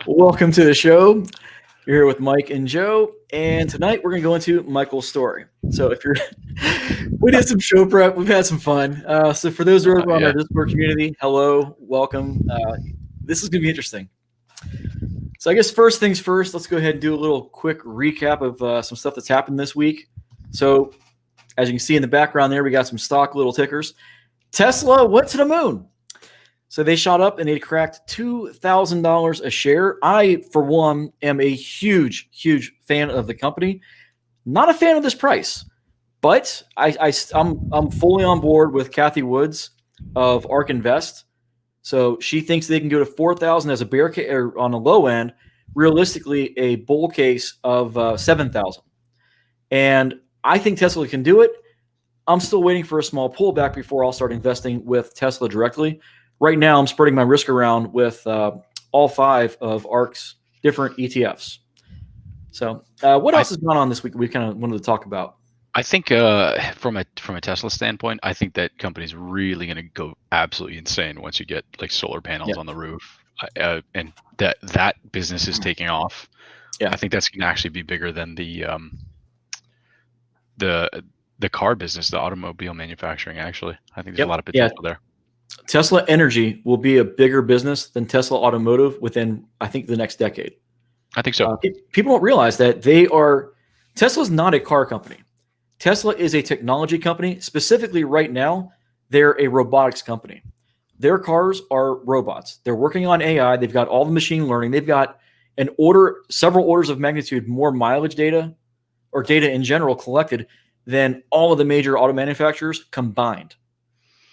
Welcome to the show. You're here with Mike and Joe, and tonight we're going to go into Michael's story. So, if you're, we did some show prep, we've had some fun. So, for those who are on Yeah. our Discord community, hello, welcome. This is going to be interesting. So, I guess first things first, let's go ahead and do a little quick recap of some stuff that's happened this week. So, as you can see in the background there, we got some stock little tickers. Tesla went to the moon. So they shot up and they cracked $2,000 a share. I, for one, am a huge, huge fan of the company. Not a fan of this price, but I'm fully on board with Kathy Woods of ARK Invest. So she thinks they can go to 4,000 as a bear case, or on the low end. Realistically, a bull case of 7,000. And I think Tesla can do it. I'm still waiting for a small pullback before I'll start investing with Tesla directly. Right now, I'm spreading my risk around with all 5 of ARK's different ETFs. So, what else has gone on this week we kind of wanted to talk about? I think from a Tesla standpoint, I think that company's really going to go absolutely insane once you get like solar panels on the roof, and that business is taking off. Yeah, I think that's going to actually be bigger than the car business, the automobile manufacturing. Actually, I think there's a lot of potential there. Tesla Energy will be a bigger business than Tesla Automotive within, I think, the next decade. I think so. People don't realize that Tesla's not a car company. Tesla is a technology company. Specifically right now, they're a robotics company. Their cars are robots. They're working on AI. They've got all the machine learning. They've got several orders of magnitude more mileage data or data in general collected than all of the major auto manufacturers combined.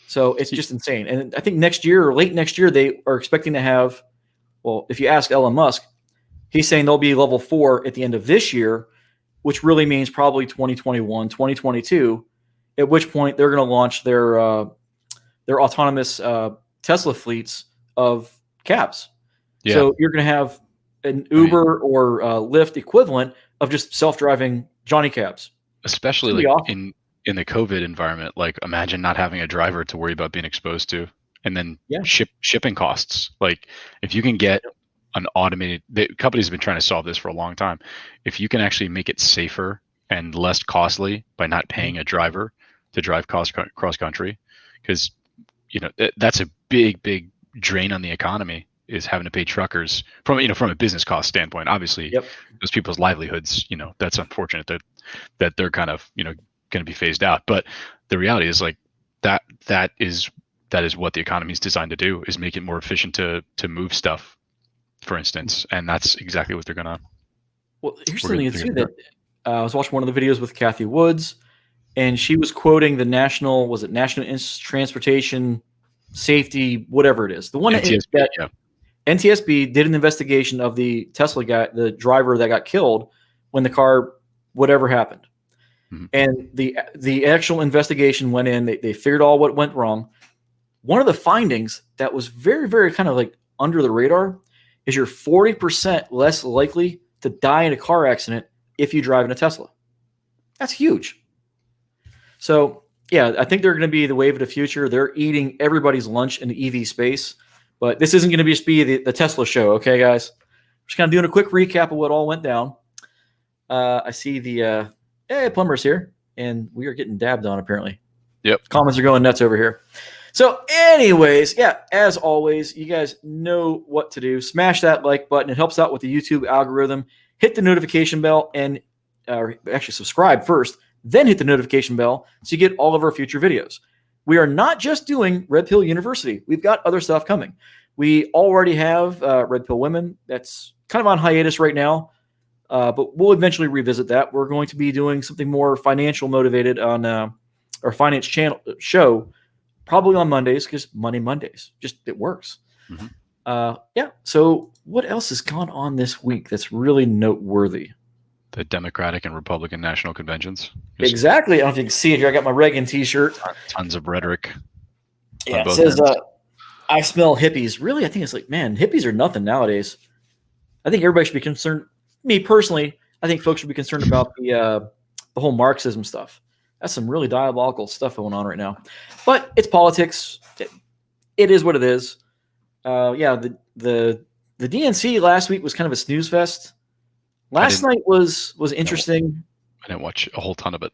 So it's just insane. And I think next year or late next year, they are expecting to have, well, if you ask Elon Musk, he's saying they'll be level 4 at the end of this year, which really means probably 2021, 2022, at which point they're going to launch their autonomous Tesla fleets of cabs. Yeah. So you're going to have an Uber or Lyft equivalent of just self-driving Johnny cabs. Especially like awesome. In the COVID environment, like imagine not having a driver to worry about being exposed to, and then shipping costs. Like if you can get an automated, the companies have been trying to solve this for a long time. If you can actually make it safer and less costly by not paying a driver to drive cross country, because that's a big drain on the economy, is having to pay truckers from a business cost standpoint. Obviously, those people's livelihoods, that's unfortunate that they're kind of going to be phased out, but the reality is like that is what the economy is designed to do, is make it more efficient to move stuff, for instance, and that's exactly what they're gonna. Well, here's something too that I was watching one of the videos with Kathy Woods, and she was quoting the National Transportation Safety, whatever it is, the one NTSB, NTSB did an investigation of the Tesla guy, the driver that got killed when the car whatever happened. And the actual investigation went in. They figured out what went wrong. One of the findings that was very, very kind of like under the radar is you're 40% less likely to die in a car accident if you drive in a Tesla. That's huge. So, yeah, I think they're going to be the wave of the future. They're eating everybody's lunch in the EV space. But this isn't going to just be the Tesla show, okay, guys? Just kind of doing a quick recap of what all went down. I see the... Hey, Plumber's here, and we are getting dabbed on, apparently. Yep. Comments are going nuts over here. So anyways, as always, you guys know what to do. Smash that like button. It helps out with the YouTube algorithm. Hit the notification bell and actually subscribe first, then hit the notification bell so you get all of our future videos. We are not just doing Red Pill University. We've got other stuff coming. We already have Red Pill Women. That's kind of on hiatus right now. But we'll eventually revisit that. We're going to be doing something more financial motivated on our finance channel show, probably on Mondays, because Mondays, just it works. So what else has gone on this week that's really noteworthy? The Democratic and Republican national conventions. Exactly. I don't know if you can see it here. I got my Reagan t-shirt. Tons of rhetoric. Yeah, it says, I smell hippies. Really, I think it's like, man, hippies are nothing nowadays. I think everybody should be concerned. Me personally, I think folks should be concerned about the whole Marxism stuff. That's some really diabolical stuff going on right now. But it's politics. It is what it is. The the DNC last week was kind of a snooze fest. Last night was interesting. I didn't watch a whole ton of it.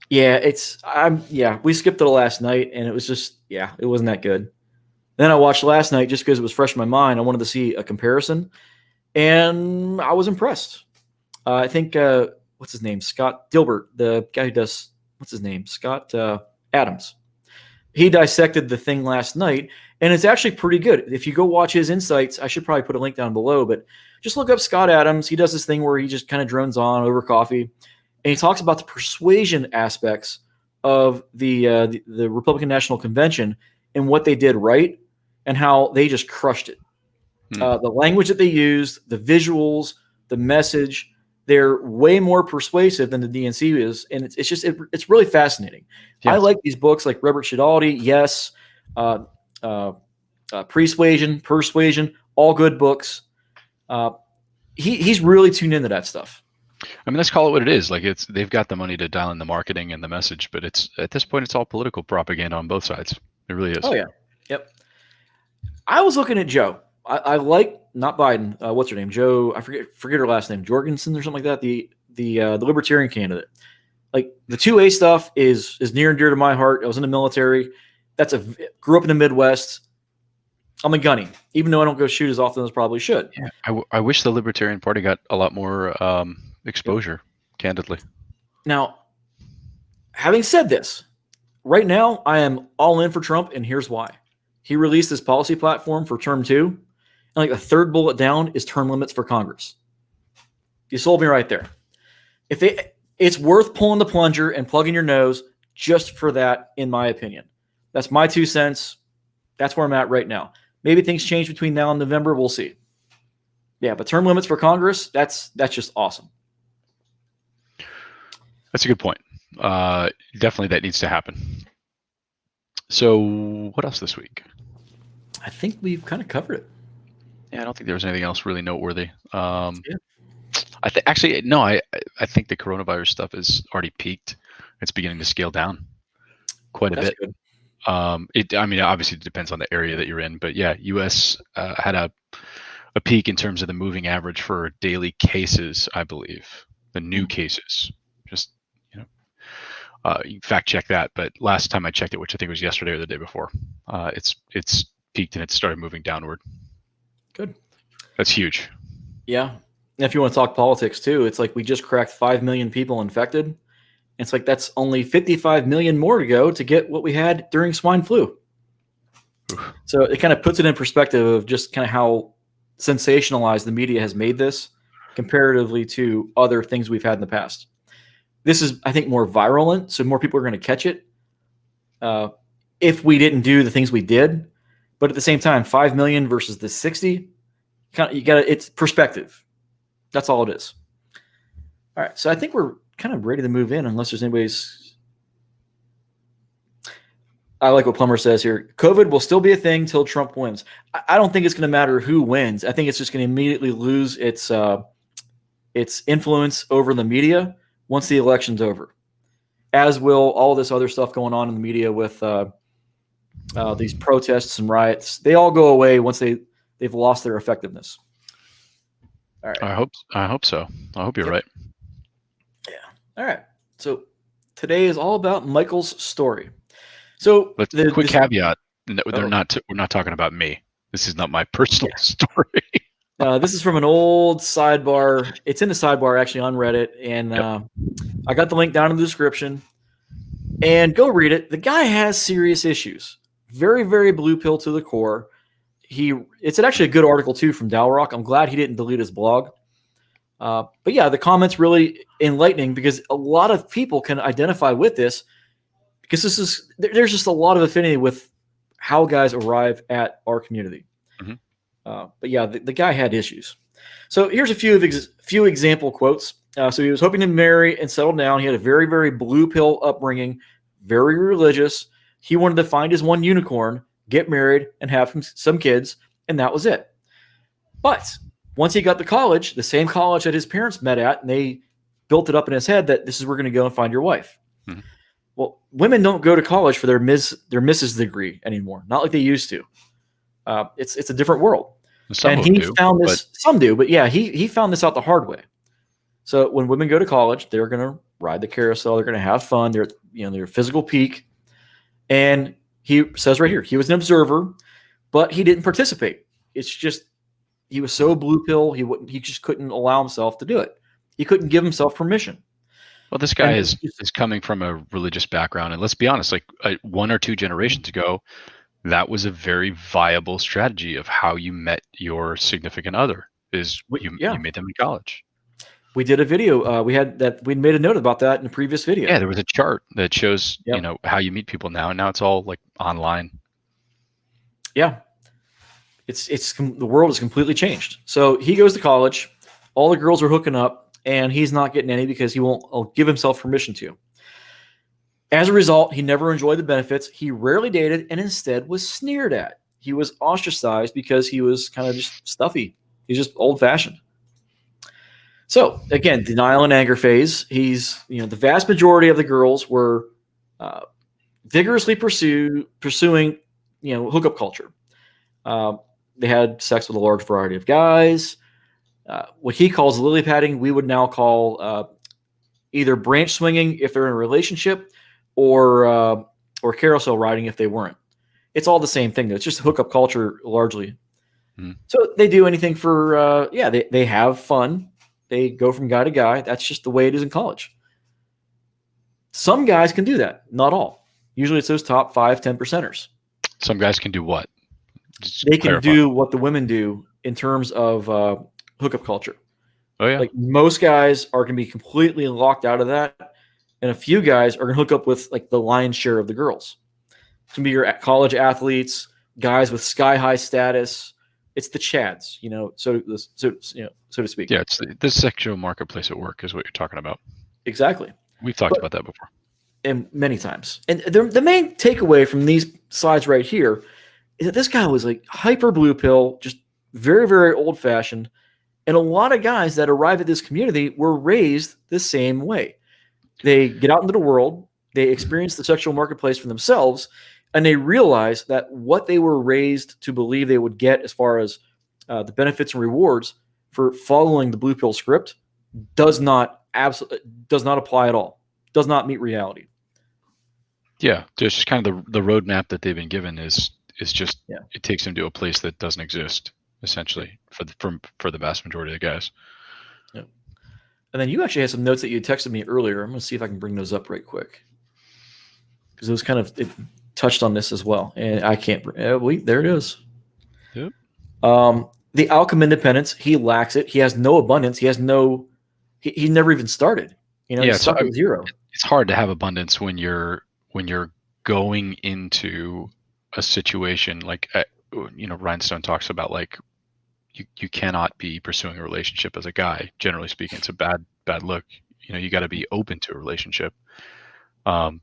Yeah, we skipped it last night, and it was just, it wasn't that good. Then I watched last night just because it was fresh in my mind. I wanted to see a comparison, and I was impressed. I think, what's his name? Scott Dilbert, the guy who does, what's his name? Scott Adams. He dissected the thing last night, and it's actually pretty good. If you go watch his insights, I should probably put a link down below, but just look up Scott Adams. He does this thing where he just kind of drones on over coffee, and he talks about the persuasion aspects of the Republican National Convention and what they did right and how they just crushed it. The language that they used, the visuals, the message, they're way more persuasive than the DNC is, and it's really fascinating. Yes. I like these books like Robert Cialdini, Yes, Persuasion, all good books. He's really tuned into that stuff. I mean, let's call it what it is. Like they've got the money to dial in the marketing and the message, but it's at this point it's all political propaganda on both sides. It really is. Oh yeah, yep. I was looking at Joe. I like not Biden. What's her name? Joe. I forget her last name. Jorgensen or something like that. The Libertarian candidate. Like the 2A stuff is near and dear to my heart. I was in the military. Grew up in the Midwest. I'm a gunny, even though I don't go shoot as often as I probably should. Yeah, I wish the Libertarian Party got a lot more exposure, candidly. Now, having said this, right now I am all in for Trump, and here's why. He released this policy platform for term 2, and like the third bullet down is term limits for Congress. You sold me right there. It's worth pulling the plunger and plugging your nose just for that, in my opinion. That's my 2 cents. That's where I'm at right now. Maybe things change between now and November. We'll see. Yeah, but term limits for Congress, that's just awesome. That's a good point. Definitely that needs to happen. So what else this week? I think we've kind of covered it. Yeah, I don't think there was anything else really noteworthy. I think the coronavirus stuff is already peaked. It's beginning to scale down quite a bit. Good. Obviously it depends on the area that you're in, but yeah, U.S. Had a peak in terms of the moving average for daily cases, I believe. The new cases, just you fact check that. But last time I checked it, which I think was yesterday or the day before, it's peaked and it started moving downward. Good. That's huge. Yeah. And if you want to talk politics too, it's like we just cracked 5 million people infected. It's like that's only 55 million more to go to get what we had during swine flu. Oof. So it kind of puts it in perspective of just kind of how sensationalized the media has made this comparatively to other things we've had in the past. This is, I think, more virulent, so more people are going to catch it if we didn't do the things we did. But at the same time, 5 million versus the 60, it's perspective. That's all it is. All right, so I think we're kind of ready to move in unless there's anybody's. I like what Plummer says here. COVID will still be a thing till Trump wins. I don't think it's going to matter who wins. I think it's just going to immediately lose its influence over the media once the election's over, as will all this other stuff going on in the media with these protests and riots. They all go away once they've lost their effectiveness. All right. I hope so. I hope you're right. Yeah. All right. So today is all about Michael's story. So quick caveat: we're not talking about me. This is not my personal story. This is from an old sidebar. It's in the sidebar actually on Reddit, and I got the link down in the description. And go read it. The guy has serious issues. Very, very blue pill to the core. It's actually a good article too from Dalrock. I'm glad he didn't delete his blog. But yeah, the comments really enlightening because a lot of people can identify with this because there's just a lot of affinity with how guys arrive at our community. Mm-hmm. But yeah, the guy had issues. So here's a few example quotes. So he was hoping to marry and settle down. He had a very, very blue pill upbringing, very religious. He wanted to find his one unicorn, get married, and have some kids, and that was it. But once he got to college, the same college that his parents met at, and they built it up in his head that this is where we're going to go and find your wife. Mm-hmm. Well, women don't go to college for their Mrs. degree anymore, not like they used to. It's a different world. Some and of them he do, found but this. Some do, but yeah, he found this out the hard way. So when women go to college, they're going to ride the carousel. They're going to have fun. They're their physical peak. And he says right here, he was an observer, but he didn't participate. It's just he was so blue pill. He just couldn't allow himself to do it. He couldn't give himself permission. well, this guy is coming from a religious background, and let's be honest, like 1 or 2 generations ago, that was a very viable strategy of how you met your significant other. Is you made them in college. We did a video. We made a note about that in a previous video. Yeah, there was a chart that shows how you meet people now, and now it's all like online. Yeah, it's the world has completely changed. So he goes to college, all the girls are hooking up, and he's not getting any because he won't give himself permission to. As a result, he never enjoyed the benefits. He rarely dated, and instead was sneered at. He was ostracized because he was kind of just stuffy. He's just old-fashioned. So again, denial and anger phase. He's, the vast majority of the girls were vigorously pursuing, hookup culture. They had sex with a large variety of guys. What he calls lily padding, we would now call either branch swinging if they're in a relationship, or carousel riding if they weren't. It's all the same thing, though. It's just hookup culture largely. Mm. So they do anything for they have fun. They go from guy to guy. That's just the way it is in college. Some guys can do that. Not all. Usually it's those top 5, 10%ers. Some guys can do what? They can do what the women do in terms of hookup culture. Oh, yeah. Like most guys are going to be completely locked out of that. And a few guys are going to hook up with like the lion's share of the girls. It's going to be your college athletes, guys with sky high status. It's the Chads, so to speak. Yeah, it's the sexual marketplace at work is what you're talking about. Exactly. We've talked about that before. And many times. And the main takeaway from these slides right here is that this guy was like hyper blue pill, just very, very old fashioned. And a lot of guys that arrive at this community were raised the same way. They get out into the world, they experience the sexual marketplace for themselves, and they realize that what they were raised to believe they would get as far as the benefits and rewards for following the blue pill script does not apply at all. Does not meet reality. Yeah, just kind of the roadmap that they've been given is just it takes them to a place that doesn't exist essentially for the vast majority of the guys. Yeah. And then you actually had some notes that you texted me earlier. I'm going to see if I can bring those up right quick because it was it touched on this as well, and I can't. There it is. Yep. The outcome independence, he lacks it. He has no abundance. He has no. He never even started. He's stuck at zero. It's hard to have abundance when you're going into a situation like Rhinestone talks about, like you cannot be pursuing a relationship as a guy. Generally speaking, it's a bad look. You got to be open to a relationship. And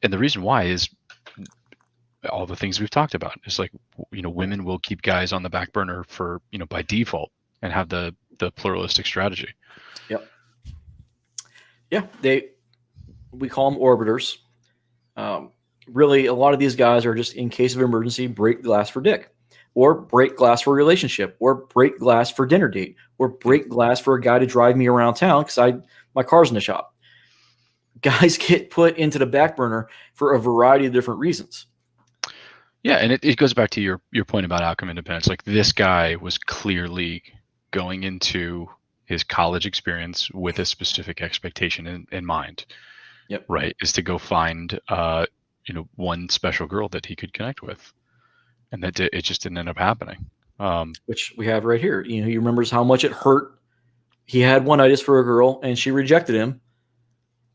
the reason why is all the things we've talked about. It's like, women will keep guys on the back burner for, by default and have the pluralistic strategy. Yep. Yeah. We call them orbiters. Really, a lot of these guys are just, in case of emergency, break glass for dick, or break glass for a relationship, or break glass for dinner date, or break glass for a guy to drive me around town because my car's in the shop. Guys get put into the back burner for a variety of different reasons. Yeah, and it goes back to your point about outcome independence. Like, this guy was clearly going into his college experience with a specific expectation in mind. Yep. Right, is to go find one special girl that he could connect with, and that it just didn't end up happening. Which we have right here. He remembers how much it hurt. He had one-itis for a girl, and she rejected him.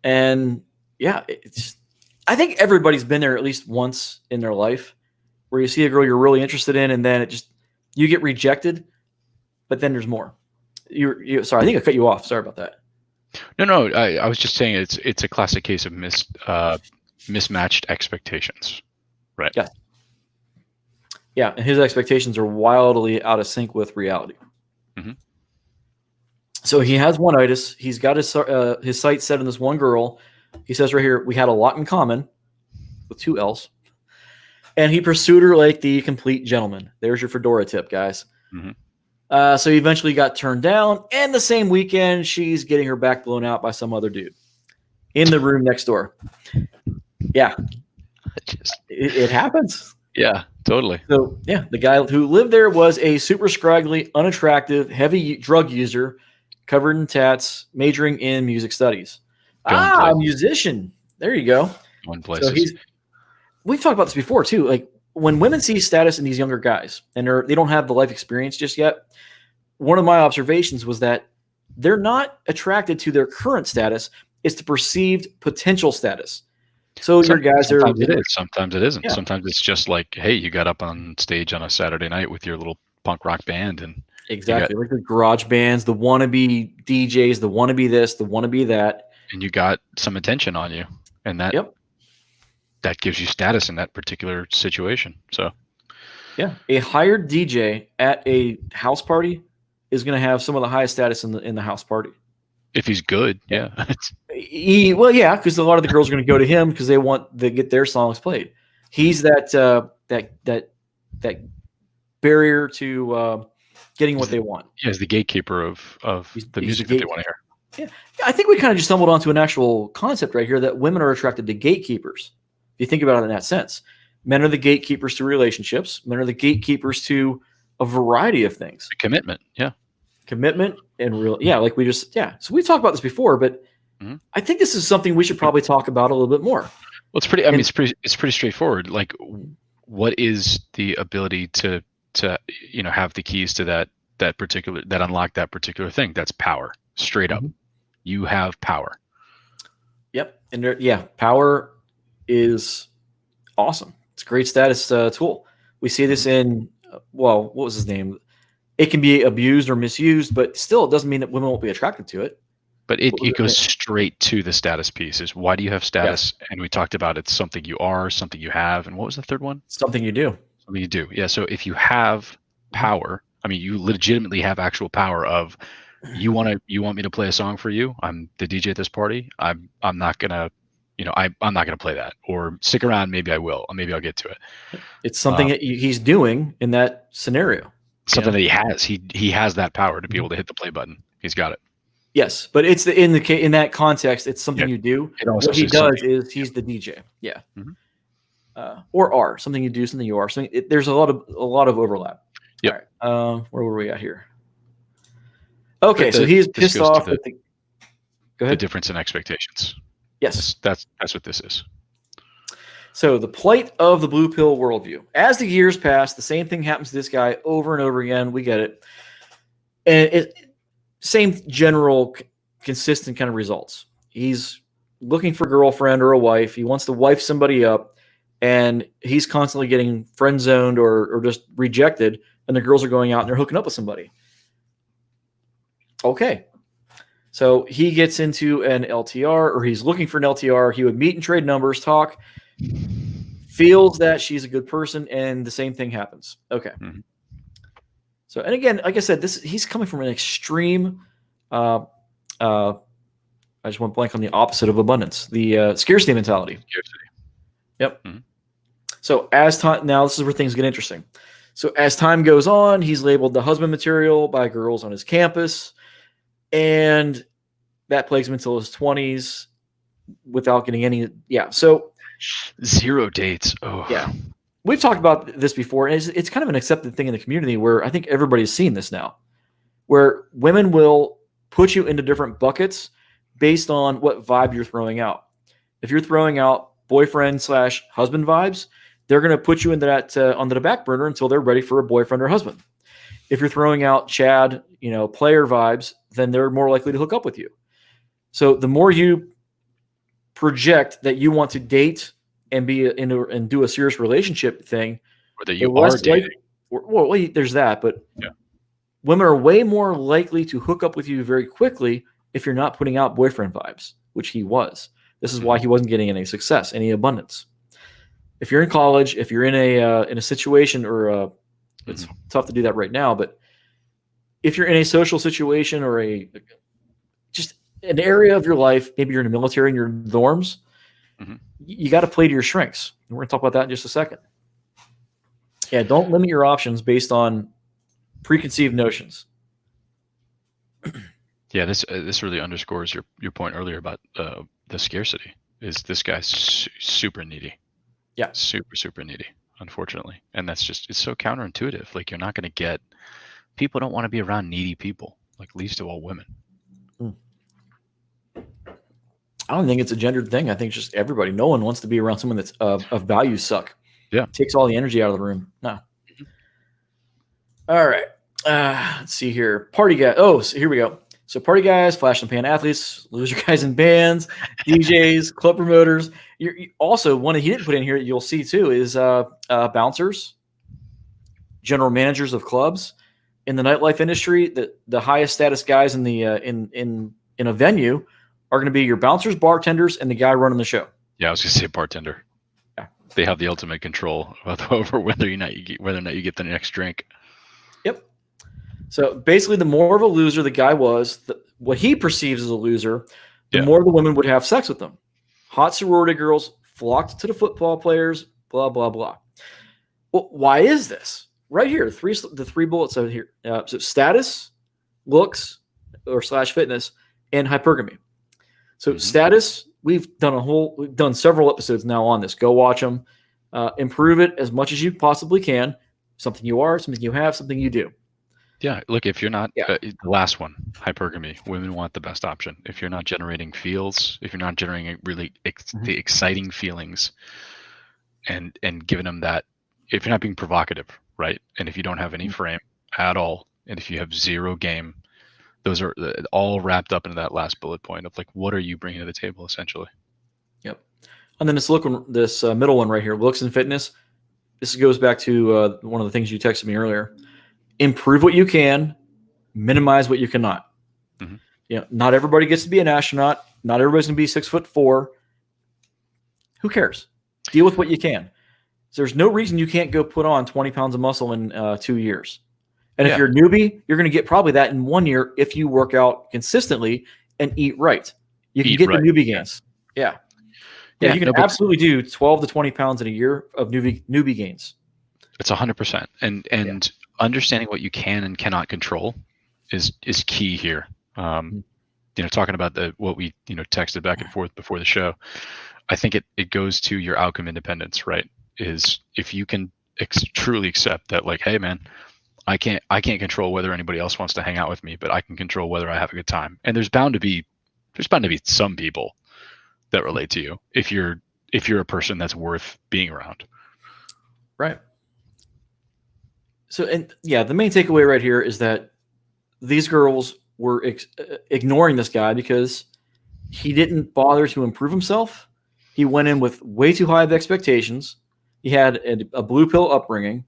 And yeah, I think everybody's been there at least once in their life, where you see a girl you're really interested in, and then you get rejected, but then there's more. Sorry, I think I cut you off. Sorry about that. No, I was just saying it's a classic case of mismatched expectations, right? Yeah. Yeah, and his expectations are wildly out of sync with reality. Mm-hmm. So he has one-itis. He's got his sights set on this one girl. He says right here, we had a lot in common, with 2 L's. And he pursued her like the complete gentleman. There's your fedora tip, guys. Mm-hmm. So he eventually got turned down, and the same weekend, she's getting her back blown out by some other dude in the room next door. Yeah, it happens. Yeah, totally. So yeah, the guy who lived there was a super scraggly, unattractive, heavy drug user, covered in tats, majoring in music studies. A musician. There you go. So we've talked about this before too. Like when women see status in these younger guys and they don't have the life experience just yet, one of my observations was that they're not attracted to their current status, it's the perceived potential status. So your guys are sometimes it is, sometimes it isn't. Yeah. Sometimes it's just like, hey, you got up on stage on a Saturday night with your little punk rock band, and exactly like the garage bands, the wannabe DJs, the wannabe this, the wannabe that, and you got some attention on you, and that that gives you status in that particular situation. So yeah, a hired DJ at a house party is going to have some of the highest status in the house party. If he's good, yeah. Well, yeah, because a lot of the girls are going to go to him because they want to get their songs played. He's that barrier to getting what they want. Yeah, he's the gatekeeper of the music that they want to hear. Yeah, I think we kind of just stumbled onto an actual concept right here that women are attracted to gatekeepers. If you think about it in that sense, men are the gatekeepers to relationships. Men are the gatekeepers to a variety of things. Commitment, yeah. Commitment and real, like we just, So we've talked about this before, but I think this is something we should probably talk about a little bit more. Well, it's pretty. I mean, it's pretty straightforward. Like, what is the ability to have the keys to that unlock that particular thing? That's power. Straight up, you have power. Yep, and power is awesome. It's a great status tool. We see this in what was his name? It can be abused or misused, but still, it doesn't mean that women won't be attracted to it. But it goes straight to the status piece. Is why do you have status? Yeah. And we talked about it's something you are, something you have, and what was the third one? Something you do. Something you do. Yeah. So if you have power, I mean, you legitimately have actual power. Of you want me to play a song for you? I'm the DJ at this party. I'm not gonna. I'm not going to play that, or stick around. Maybe I will, or maybe I'll get to it. It's something that he's doing in that scenario. Something that he has. He has that power to be able to hit the play button. He's got it. Yes, but it's in that context, it's something you do. What he does is he's the DJ. Yeah. Mm-hmm. Or something you do, something you are. There's a lot of overlap. Yeah. All right. Where were we at here? Okay, so he's pissed off. Go ahead. The difference in expectations. Yes, that's what this is. So the plight of the blue pill worldview. As the years pass, the same thing happens to this guy over and over again. We get it, and same general, consistent kind of results. He's looking for a girlfriend or a wife. He wants to wife somebody up, and he's constantly getting friend zoned or just rejected. And the girls are going out and they're hooking up with somebody. Okay. So he gets into an LTR, or he's looking for an LTR. He would meet and trade numbers, talk, feels that she's a good person, and the same thing happens. Okay. Mm-hmm. So, and again, like I said, he's coming from an extreme, I just went blank on the opposite of abundance, the scarcity mentality. Scarcity. Yep. Mm-hmm. So as time, now this is where things get interesting. So as time goes on, he's labeled the husband material by girls on his campus. And that plagues him until his 20s without getting any. Yeah. So 0 dates. Oh, yeah. We've talked about this before. And it's kind of an accepted thing in the community where I think everybody's seen this now, where women will put you into different buckets based on what vibe you're throwing out. If you're throwing out boyfriend/husband vibes, they're going to put you into that onto the back burner until they're ready for a boyfriend or husband. If you're throwing out Chad, player vibes, then they're more likely to hook up with you. So the more you project that you want to date and be and do a serious relationship thing, or that you are dating. Well, there's that, but women are way more likely to hook up with you very quickly if you're not putting out boyfriend vibes, which he was. This is why he wasn't getting any success, any abundance. If you're in college, if you're in a situation or it's tough to do that right now, but if you're in a social situation or just an area of your life, maybe you're in the military and you're in dorms, you got to play to your strengths. And we're going to talk about that in just a second. Yeah, don't limit your options based on preconceived notions. Yeah, this really underscores your point earlier about the scarcity. Is this guy's super needy? Yeah, super needy, unfortunately, and that's just, it's so counterintuitive. Like, you're not going to get, people don't want to be around needy people, like least of all women. I don't think it's a gendered thing. I think it's just everybody. No one wants to be around someone that's of value suck. Yeah, it takes all the energy out of the room. No. All right. Let's see here. Party guy. Oh, so here we go. So party guys, flash and pan athletes, loser guys in bands, DJs, club promoters. You also, one that he didn't put in here, you'll see too, is bouncers, general managers of clubs. In the nightlife industry, the highest status guys in the in a venue are going to be your bouncers, bartenders, and the guy running the show. Yeah, I was going to say bartender. Yeah, they have the ultimate control over whether or not you get the next drink. Yep. So basically, the more of a loser the guy was, what he perceives as a loser, the more the women would have sex with them. Hot sorority girls flocked to the football players, blah, blah, blah. Well, why is this? Right here, the three bullets over here. So status, looks, or / fitness, and hypergamy. So status, we've done several episodes now on this. Go watch them. Improve it as much as you possibly can. Something you are, something you have, something you do. Yeah, look, if you're not, the last one, hypergamy, women want the best option. If you're not generating feels, if you're not generating really the exciting feelings and giving them that, if you're not being provocative, right? And if you don't have any frame at all, and if you have zero game, those are all wrapped up into that last bullet point of like, what are you bringing to the table, essentially? Yep. And then this middle one right here, looks and fitness. This goes back to one of the things you texted me earlier. Improve what you can, minimize what you cannot. Not everybody gets to be an astronaut. Not everybody's going to be 6'4". Who cares? Deal with what you can. There's no reason you can't go put on 20 pounds of muscle in 2 years. And if you're a newbie, you're going to get probably that in 1 year if you work out consistently and eat right. You can get the newbie gains. Yeah, you can absolutely do 12 to 20 pounds in a year of newbie gains. It's 100%. And understanding what you can and cannot control is key here. Talking about what we texted back and forth before the show, I think it goes to your outcome independence, right? Is if you can truly accept that, like, hey man, I can't control whether anybody else wants to hang out with me, but I can control whether I have a good time. And there's bound to be some people that relate to you if you're a person that's worth being around. Right. So, the main takeaway right here is that these girls were ignoring this guy because he didn't bother to improve himself. He went in with way too high of expectations. He had a blue pill upbringing.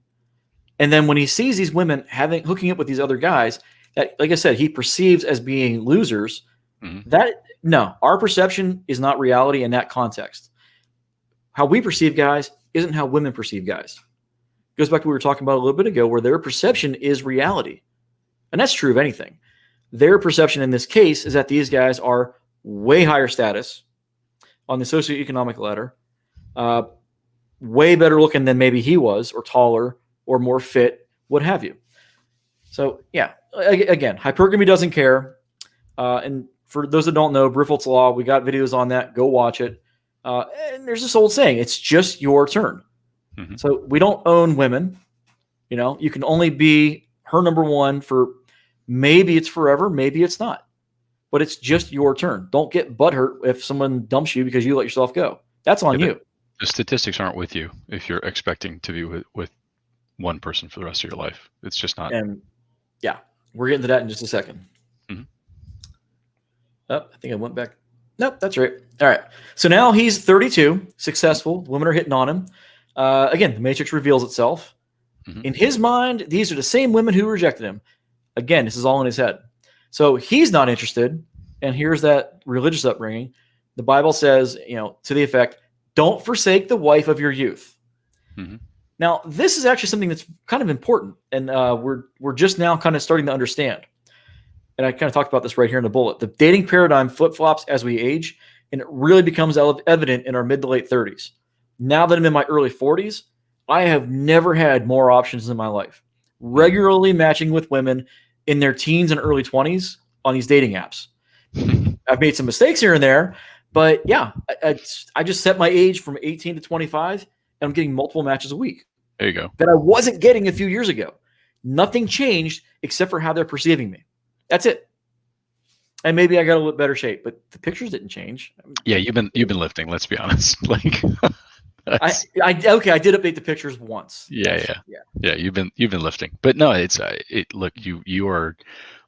And then when he sees these women hooking up with these other guys that, like I said, he perceives as being losers, our perception is not reality in that context. How we perceive guys isn't how women perceive guys. It goes back to what we were talking about a little bit ago, where their perception is reality. And that's true of anything. Their perception in this case is that these guys are way higher status on the socioeconomic ladder, way better looking than maybe he was, or taller, or more fit, what have you. So, again, hypergamy doesn't care. And for those that don't know, Briffelt's Law, we got videos on that. Go watch it. And there's this old saying, it's just your turn. So we don't own women. You can only be her number one for maybe it's forever, maybe it's not. But it's just your turn. Don't get butthurt if someone dumps you because you let yourself go. That's on you. The statistics aren't with you if you're expecting to be with one person for the rest of your life. It's just not. And we're getting to that in just a second. I think I went back. Nope, that's right. All right. So now he's 32, successful. Women are hitting on him. Again, the Matrix reveals itself. In his mind, these are the same women who rejected him. Again, this is all in his head. So he's not interested. And here's that religious upbringing. The Bible says, to the effect, don't forsake the wife of your youth. Now, this is actually something that's kind of important. And we're just now kind of starting to understand. And I kind of talked about this right here in the bullet. The dating paradigm flip-flops as we age, and it really becomes evident in our mid to late 30s. Now that I'm in my early 40s, I have never had more options in my life. regularly matching with women in their teens and early 20s on these dating apps. I've made some mistakes here and there, but yeah, I just set my age from 18 to 25, and I'm getting multiple matches a week. There you go. That I wasn't getting a few years ago. Nothing changed except for how they're perceiving me. That's it. And maybe I got a little bit better shape, but the pictures didn't change. Yeah, you've been lifting. Let's be honest. Like, I did update the pictures once. Yeah. You've been lifting, but no, it's look, you are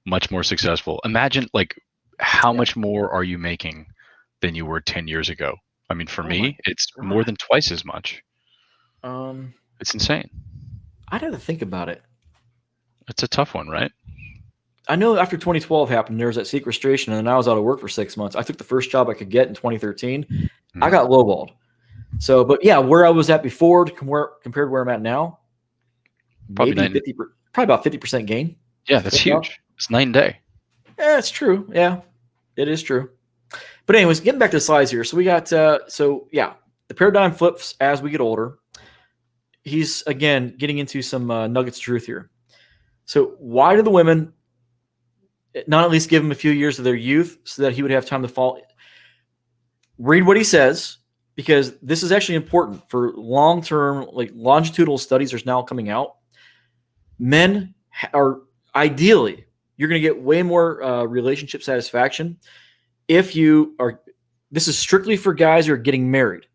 much more successful. Imagine like how much more are you making than you were 10 years ago? I mean, for me, it's more than twice as much. It's insane. I'd have to think about it. It's a tough one, right? I know after 2012 happened, there was that sequestration, and then I was out of work for 6 months. I took the first job I could get in 2013. I got lowballed. So, but yeah, where I was at before compared to where I'm at now, probably about 50% gain. Yeah, that's huge. It's night and day. Yeah, it's true. Yeah, it is true. But anyways, getting back to the slides here. So we got, the paradigm flips as we get older. He's, again, getting into some nuggets of truth here. So why do the women not at least give him a few years of their youth so that he would have time to fall? Read what he says, because this is actually important for long-term, like longitudinal studies are now coming out. Men are ideally, you're going to get way more relationship satisfaction if you are, this is strictly for guys who are getting married,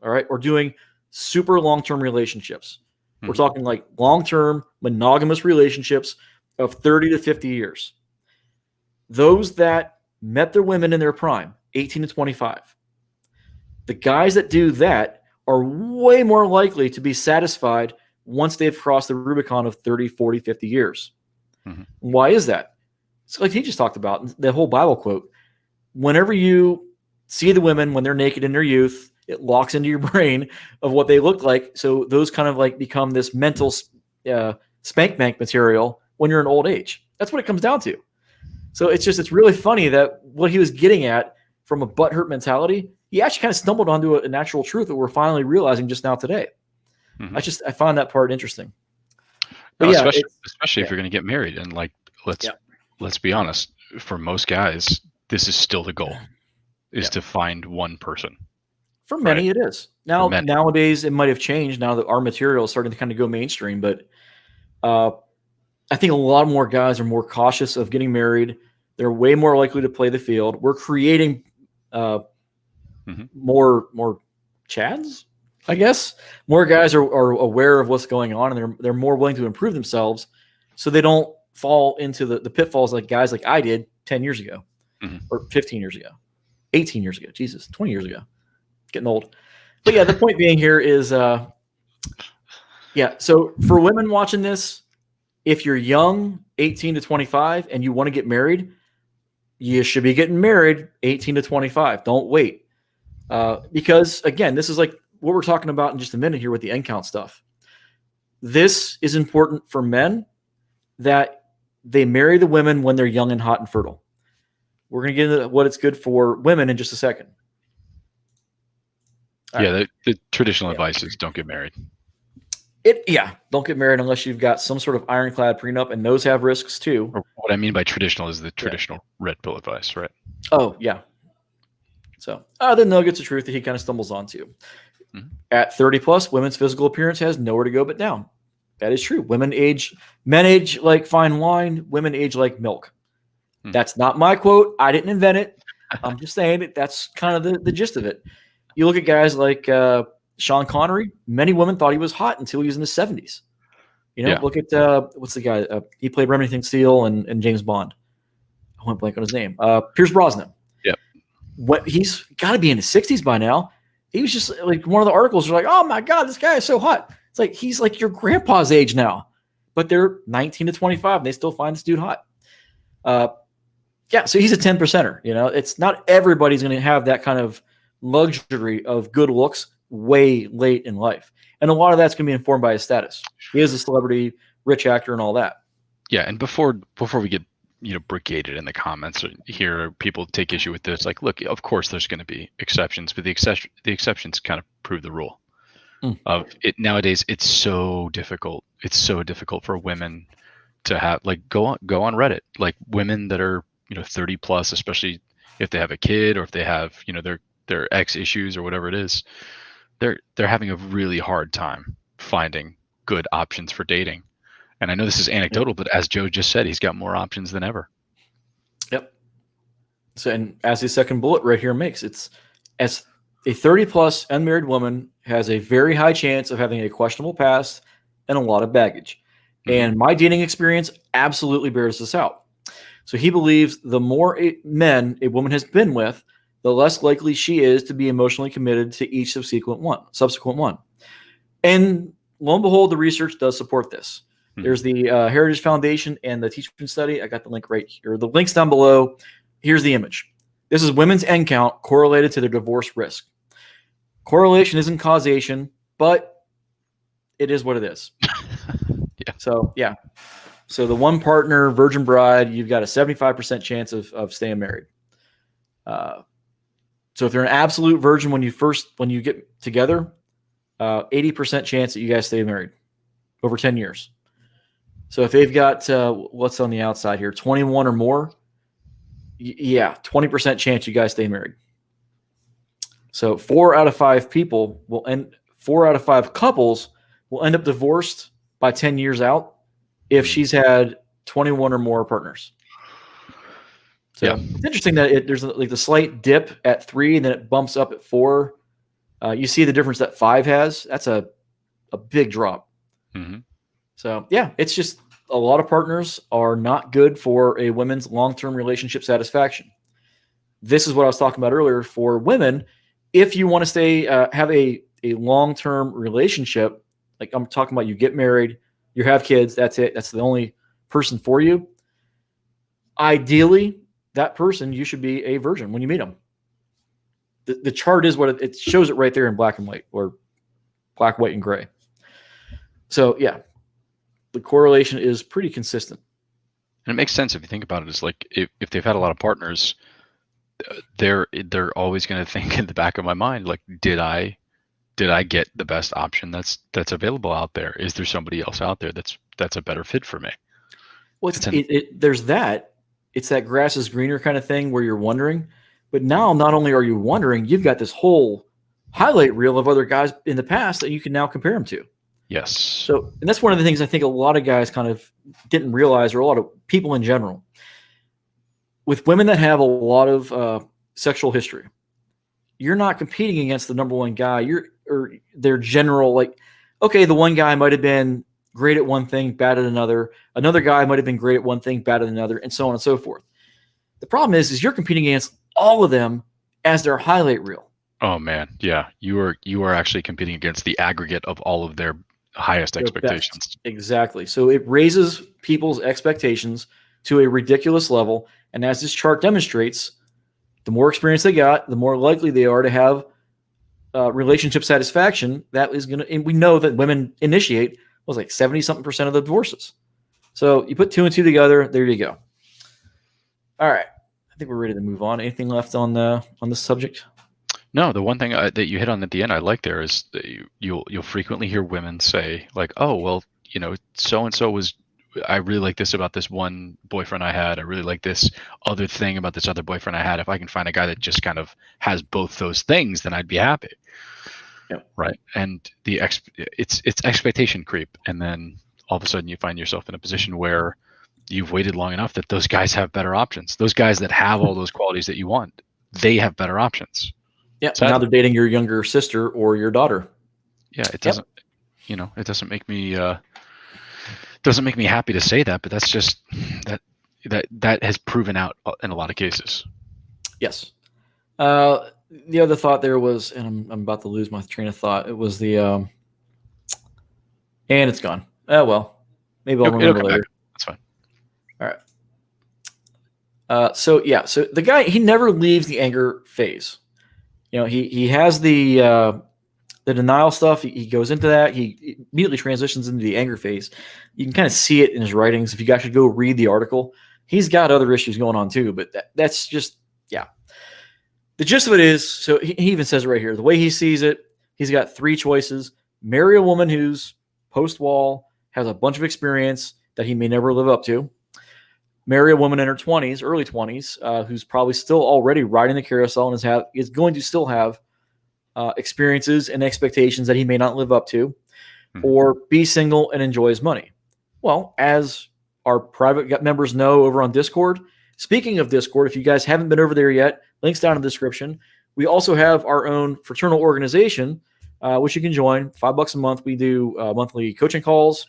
all right, or doing super long-term relationships. We're talking like long-term monogamous relationships of 30 to 50 years. Those that met their women in their prime, 18 to 25. The guys that do that are way more likely to be satisfied once they've crossed the Rubicon of 30, 40, 50 years. Why is that? It's like he just talked about, the whole Bible quote. Whenever you see the women when they're naked in their youth, it locks into your brain of what they look like. So those kind of like become this mental spank bank material when you're in old age. That's what it comes down to. So it's really funny that what he was getting at from a butthurt mentality, he actually kind of stumbled onto a natural truth that we're finally realizing just now today. I find that part interesting. But no, especially if you're going to get married, and like let's be honest, for most guys, this is still the goal, is to find one person. For many, it is. Nowadays, it might have changed now that our material is starting to kind of go mainstream. But I think a lot more guys are more cautious of getting married. They're way more likely to play the field. We're creating more chads, I guess. More guys are aware of what's going on, and they're more willing to improve themselves, so they don't fall into the pitfalls like guys like I did 10 years ago, or 15 years ago, 18 years ago. Jesus, 20 years ago. Getting old. But yeah, the point being here is, so for women watching this, if you're young, 18 to 25, and you want to get married, you should be getting married 18 to 25. Don't wait. Because again, this is like what we're talking about in just a minute here with the end count stuff. This is important for men, that they marry the women when they're young and hot and fertile. We're going to get into what it's good for women in just a second. The traditional advice is don't get married. Don't get married unless you've got some sort of ironclad prenup, and those have risks too. Or what I mean by traditional is the traditional red pill advice, right? Oh, yeah. So, the nuggets of truth that he kind of stumbles onto. At 30 plus, women's physical appearance has nowhere to go but down. That is true. Men age like fine wine, women age like milk. That's not my quote. I didn't invent it. I'm just saying it. That's kind of the gist of it. You look at guys like Sean Connery. Many women thought he was hot until he was in his 70s. Look at what's the guy? He played Remington Steele and James Bond. I went blank on his name. Pierce Brosnan. He's got to be in his 60s by now. He was just like, one of the articles was like, "Oh my God, this guy is so hot." It's like he's like your grandpa's age now, but they're 19 to 25 and they still find this dude hot. So he's a 10%er. It's not everybody's going to have that kind of luxury of good looks way late in life, and a lot of that's going to be informed by his status. He is a celebrity, rich actor, and all that. Yeah, and before we get brigaded in the comments or hear people take issue with this, like, look, of course there's going to be exceptions, but the exceptions kind of prove the rule, of it nowadays. It's so difficult. It's so difficult for women to have, like, go on Reddit, like women that are 30 plus, especially if they have a kid or if they have their ex issues or whatever it is. They're having a really hard time finding good options for dating. And I know this is anecdotal, but as Joe just said, he's got more options than ever. Yep. So, and as the second bullet right here makes, it's as a 30 plus unmarried woman has a very high chance of having a questionable past and a lot of baggage. And my dating experience absolutely bears this out. So he believes the more men a woman has been with, the less likely she is to be emotionally committed to each subsequent one. And lo and behold, the research does support this. There's the Heritage Foundation and the Teachman Study. I got the link right here. The link's down below. Here's the image. This is women's end count correlated to their divorce risk. Correlation isn't causation, but it is what it is. Yeah. So, yeah. So the one partner, virgin bride, you've got a 75% chance of staying married. So if you're an absolute virgin when you get together, 80% chance that you guys stay married over 10 years. So if they've got, what's on the outside here, 21 or more, 20% chance you guys stay married. So 4 out of 5 couples will end up divorced by 10 years out if she's had 21 or more partners. So It's interesting that there's like the slight dip at 3 and then it bumps up at 4. You see the difference that 5 has. That's a big drop. So it's just a lot of partners are not good for a woman's long-term relationship satisfaction. This is what I was talking about earlier for women. If you want to stay, have a long-term relationship, like I'm talking about, you get married, you have kids, that's it. That's the only person for you. Ideally, that person, you should be a virgin when you meet them. The chart is what it shows it right there in black and white, or black, white, and gray. So the correlation is pretty consistent. And it makes sense if you think about it. It's like if they've had a lot of partners, they're always going to think in the back of my mind, like, did I get the best option that's available out there? Is there somebody else out there that's a better fit for me? Well, there's that. It's that grass is greener kind of thing where you're wondering. But now not only are you wondering, you've got this whole highlight reel of other guys in the past that you can now compare them to. Yes. So, and that's one of the things I think a lot of guys kind of didn't realize, or a lot of people in general. With women that have a lot of sexual history, you're not competing against the number one guy. Or their general, like, okay, the one guy might have been great at one thing, bad at another. Another guy might have been great at one thing, bad at another, and so on and so forth. The problem is you're competing against all of them as their highlight reel. Oh man, yeah, you are actually competing against the aggregate of all of their highest expectations. Best. Exactly. So it raises people's expectations to a ridiculous level, and as this chart demonstrates, the more experience they got, the more likely they are to have relationship satisfaction. That is going to, and we know that women initiate was like 70-something% of the divorces. So you put 2 and 2 together, there you go. All right, I think we're ready to move on. Anything left on this subject? No, the one thing that you hit on at the end I like there is that you'll frequently hear women say, like, oh, well, so and so was, I really like this about this one boyfriend I had. I really like this other thing about this other boyfriend I had. If I can find a guy that just kind of has both those things, then I'd be happy. Yep. Right. And it's expectation creep. And then all of a sudden you find yourself in a position where you've waited long enough that those guys have better options. Those guys that have all those qualities that you want, they have better options. Yeah. Now they're dating your younger sister or your daughter. Yeah. It doesn't, it doesn't make me, happy to say that, but that's just that has proven out in a lot of cases. Yes. The other thought there was, and I'm about to lose my train of thought. It was the, and it's gone. Oh, well, maybe I'll remember later. Back. That's fine. All right. So the guy, he never leaves the anger phase. He has the denial stuff. He goes into that. He immediately transitions into the anger phase. You can kind of see it in his writings. If you guys should go read the article, he's got other issues going on too, but that's just, the gist of it is, so he even says it right here, the way he sees it, he's got 3 choices: marry a woman who's post-wall, has a bunch of experience that he may never live up to. Marry a woman in her 20s, early 20s, who's probably still already riding the carousel and is going to still have experiences and expectations that he may not live up to, or be single and enjoy his money. Well, as our private members know over on Discord, speaking of Discord, if you guys haven't been over there yet, links down in the description. We also have our own fraternal organization, which you can join. $5 a month. We do monthly coaching calls,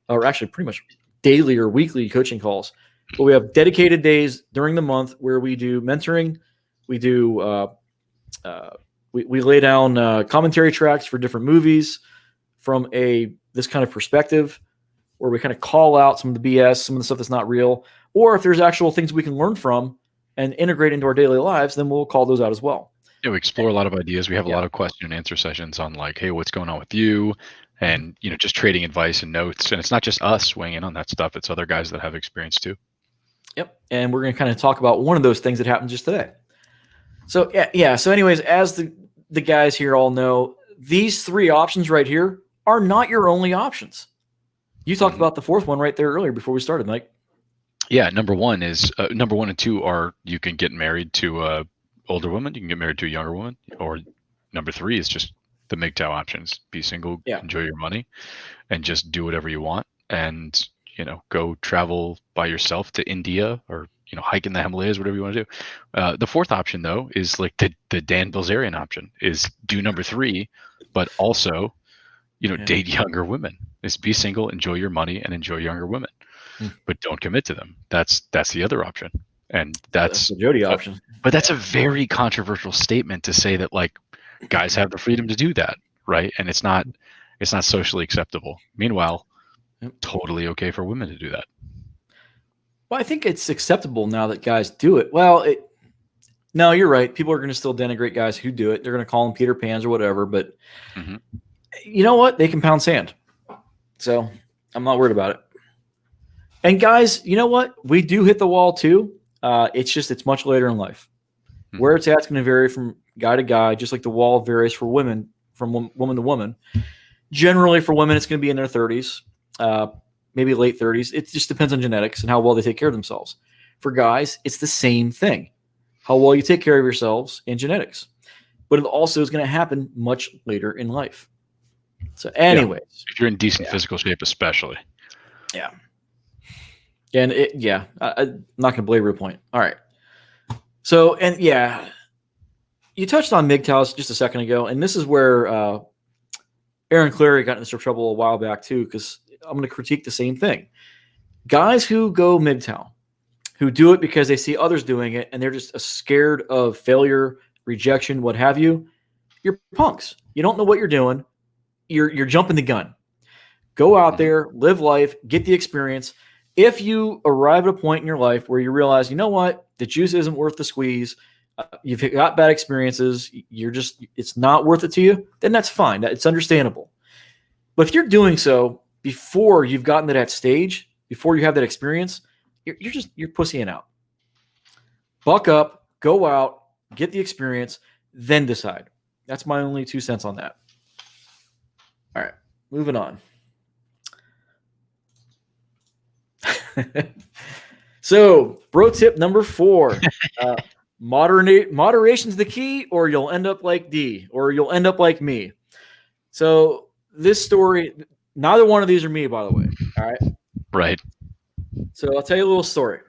or actually pretty much daily or weekly coaching calls. But we have dedicated days during the month where we do mentoring. We do we lay down commentary tracks for different movies from this kind of perspective, where we kind of call out some of the BS, some of the stuff that's not real, or if there's actual things we can learn from and integrate into our daily lives, then we'll call those out as well. Yeah, we explore a lot of ideas. We have a lot of question and answer sessions on like, hey, what's going on with you? And, just trading advice and notes. And it's not just us weighing in on that stuff. It's other guys that have experience too. Yep. And we're going to kind of talk about one of those things that happened just today. So, yeah. So anyways, as the guys here all know, these three options right here are not your only options. You talked about the fourth one right there earlier before we started, Mike. Yeah. Number one and two are you can get married to a older woman. You can get married to a younger woman. Or number three is just the MGTOW options. Be single, enjoy your money, and just do whatever you want. And, go travel by yourself to India or, hike in the Himalayas, whatever you want to do. The fourth option, though, is like the Dan Bilzerian option is do number three, but also, date younger women. Is be single, enjoy your money, and enjoy younger women. But don't commit to them. That's the other option. And that's the Jody option. But that's a very controversial statement to say that like guys have the freedom to do that, right? And it's not socially acceptable. Meanwhile, totally okay for women to do that. Well, I think it's acceptable now that guys do it. Well, no, you're right. People are going to still denigrate guys who do it. They're going to call them Peter Pans or whatever. But you know what? They can pound sand. So I'm not worried about it. And guys, you know what? We do hit the wall too. It's much later in life. Where it's at is going to vary from guy to guy, just like the wall varies for women, from woman to woman. Generally, for women, it's going to be in their 30s, maybe late 30s. It just depends on genetics and how well they take care of themselves. For guys, it's the same thing. How well you take care of yourselves and genetics. But it also is going to happen much later in life. So anyways. If you're in decent physical shape, especially. Yeah. And I'm not going to belabor the point. All right. So, you touched on MGTOWs just a second ago, and this is where Aaron Clarey got into trouble a while back too, because I'm going to critique the same thing. Guys who go MGTOW, who do it because they see others doing it, and they're just scared of failure, rejection, what have you, you're punks. You don't know what you're doing. You're jumping the gun. Go out there, live life, get the experience. If you arrive at a point in your life where you realize, you know what, the juice isn't worth the squeeze, you've got bad experiences, it's not worth it to you, then that's fine. It's understandable. But if you're doing so before you've gotten to that stage, before you have that experience, you're pussying out. Buck up, go out, get the experience, then decide. That's my only 2 cents on that. All right, moving on. So, bro tip number 4, moderation's the key, or you'll end up like D, or you'll end up like me. So this story, neither one of these are me, by the way. All right. Right. So I'll tell you a little story.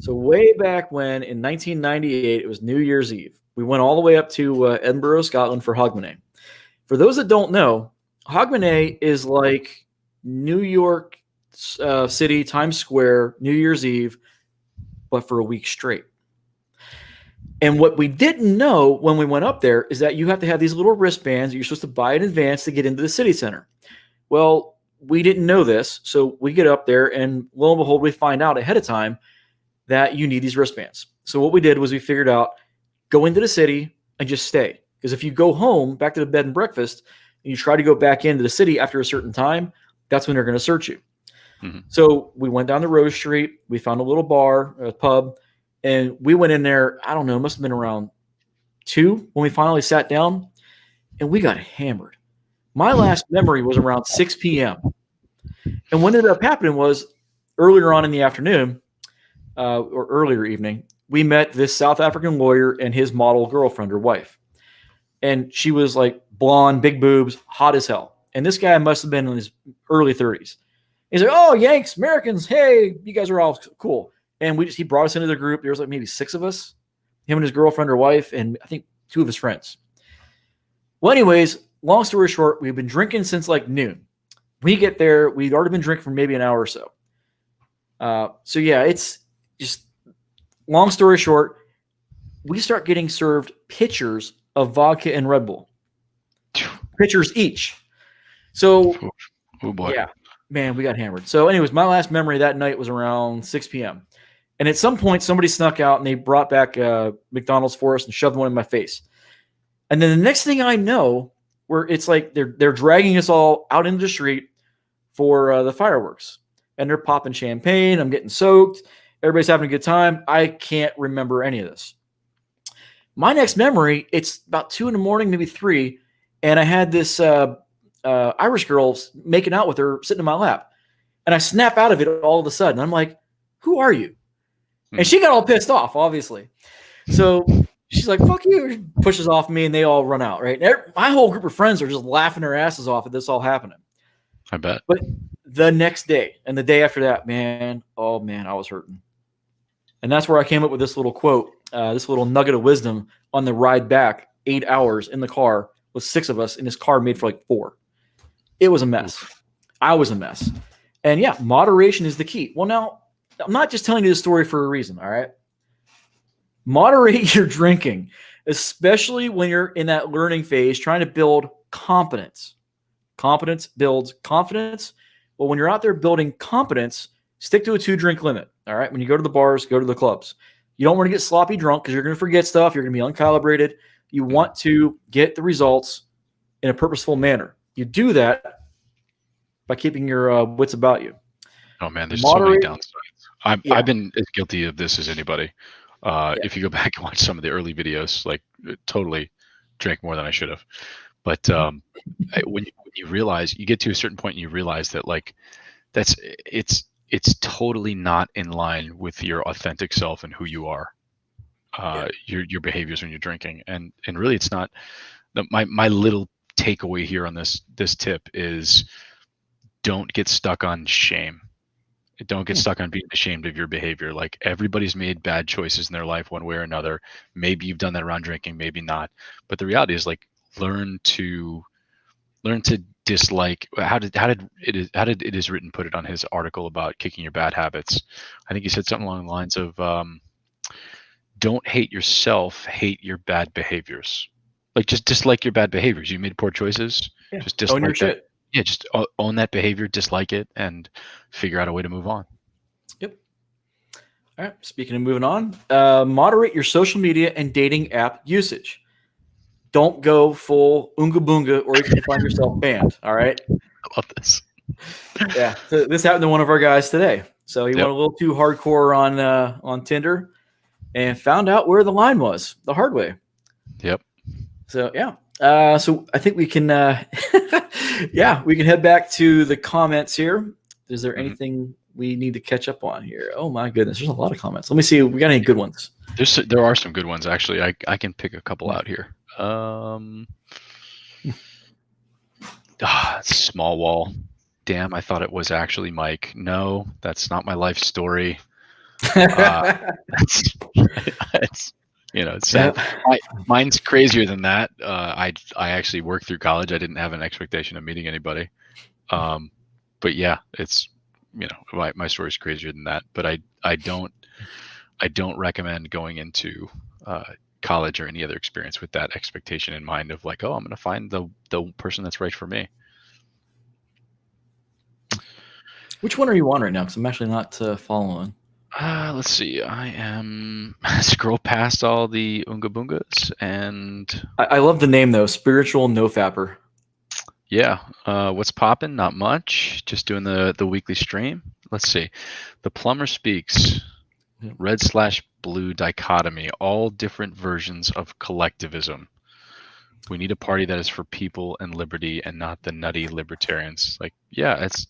So way back when, in 1998, it was New Year's Eve. We went all the way up to Edinburgh, Scotland for Hogmanay. For those that don't know, Hogmanay is like New York City, Times Square, New Year's Eve, but for a week straight. And what we didn't know when we went up there is that you have to have these little wristbands that you're supposed to buy in advance to get into the city center. Well, we didn't know this, so we get up there, and lo and behold, we find out ahead of time that you need these wristbands. So what we did was we figured out, go into the city and just stay. Because if you go home, back to the bed and breakfast, and you try to go back into the city after a certain time, that's when they're going to search you. So we went down the Rose Street. We found a little bar, a pub, and we went in there. I don't know, it must have been around 2 when we finally sat down, and we got hammered. My last memory was around 6 p.m. And what ended up happening was earlier on in the afternoon, or earlier evening, we met this South African lawyer and his model girlfriend or wife. And she was like blonde, big boobs, hot as hell. And this guy must have been in his early 30s. He's like, "Oh, Yanks, Americans, hey, you guys are all cool." And he brought us into the group. There was like maybe 6 of us, him and his girlfriend or wife, and I think 2 of his friends. Well, anyways, long story short, we've been drinking since like noon. We get there, we'd already been drinking for maybe an hour or so. So yeah, it's just long story short, we start getting served pitchers of vodka and Red Bull, pitchers each. So, oh boy, yeah, man, we got hammered. So, anyways, my last memory that night was around 6 p.m. And at some point, somebody snuck out and they brought back McDonald's for us and shoved one in my face. And then the next thing I know, where it's like they're dragging us all out into the street for the fireworks, and they're popping champagne. I'm getting soaked. Everybody's having a good time. I can't remember any of this. My next memory, it's about 2 in the morning, maybe 3, and I had this Irish girl making out with her sitting in my lap, and I snap out of it all of a sudden. I'm like, "Who are you?" And she got all pissed off, obviously. So she's like, "Fuck you!" She pushes off me, and they all run out. Right, my whole group of friends are just laughing their asses off at this all happening. I bet. But the next day and the day after that, man, oh man, I was hurting. And that's where I came up with this little quote, this little nugget of wisdom on the ride back, 8 hours in the car with 6 of us, and this car made for like 4. It was a mess. I was a mess. And yeah, moderation is the key. Well, now, I'm not just telling you this story for a reason, all right? Moderate your drinking, especially when you're in that learning phase, trying to build competence. Competence builds confidence. Well, when you're out there building competence, stick to a 2-drink limit. All right. When you go to the bars, go to the clubs. You don't want to get sloppy drunk because you're going to forget stuff. You're going to be uncalibrated. You want to get the results in a purposeful manner. You do that by keeping your wits about you. Oh man, there's so many downsides. I've been as guilty of this as anybody. If you go back and watch some of the early videos, like totally drank more than I should have. But when you realize, you get to a certain point and you realize that like it's totally not in line with your authentic self and who you are, your behaviors when you're drinking, and really it's not. My little takeaway here on this tip is don't get stuck on shame. Don't get stuck on being ashamed of your behavior. Like everybody's made bad choices in their life one way or another. Maybe you've done that around drinking, maybe not. But the reality is like learn to dislike. How did it is written put it on his article about kicking your bad habits? I think he said something along the lines of don't hate yourself, hate your bad behaviors. Like just dislike your bad behaviors. You made poor choices. Yeah. Just dislike own your that. shit. Yeah, just own that behavior, dislike it, and figure out a way to move on. Yep. All right. Speaking of moving on, moderate your social media and dating app usage. Don't go full Oonga Boonga, or you can find yourself banned. All right. I love this. Yeah. So this happened to one of our guys today. So he went a little too hardcore on Tinder and found out where the line was the hard way. Yep. So yeah. So I think we can, we can head back to the comments here. Is there anything we need to catch up on here? Oh my goodness, there's a lot of comments. Let me see. We got any good ones? There are some good ones actually. I can pick a couple out here. Small wall. Damn, I thought it was actually Mike. No, that's not my life story. It's sad. Mine's crazier than that. I actually worked through college. I didn't have an expectation of meeting anybody. But yeah, it's my story's crazier than that. But I don't recommend going into college or any other experience with that expectation in mind of like, oh, I'm going to find the person that's right for me. Which one are you on right now? Because I'm actually not following. Let's see. I am scroll past all the Oonga Boongas, and I love the name though. Spiritual NoFapper. Yeah. What's popping? Not much. Just doing the weekly stream. Let's see. The Plumber Speaks. Red/blue dichotomy. All different versions of collectivism. We need a party that is for people and liberty and not the nutty libertarians. Like, yeah, it's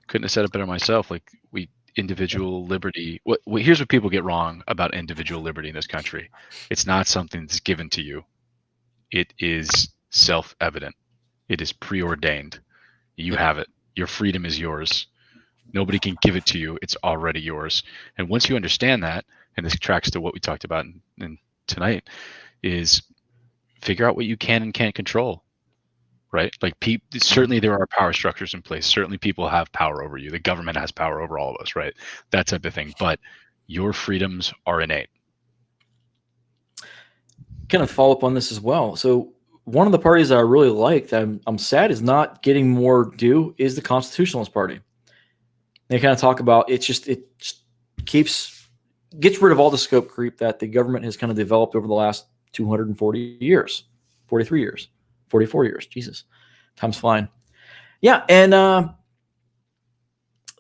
couldn't have said it better myself. Like, individual liberty. Here's what people get wrong about individual liberty in this country. It's not something that's given to you. It is self-evident. It is preordained. You have it. Your freedom is yours. Nobody can give it to you. It's already yours. And once you understand that, and this tracks to what we talked about in tonight, is figure out what you can and can't control, right? Like, certainly there are power structures in place. Certainly people have power over you. The government has power over all of us, right? That type of thing. But your freedoms are innate. Kind of follow up on this as well. So one of the parties that I really like that I'm sad is not getting more due is the Constitutionalist Party. They kind of talk about it just gets rid of all the scope creep that the government has kind of developed over the last 240 years, 43 years, 44 years. Jesus, time's flying. Yeah, and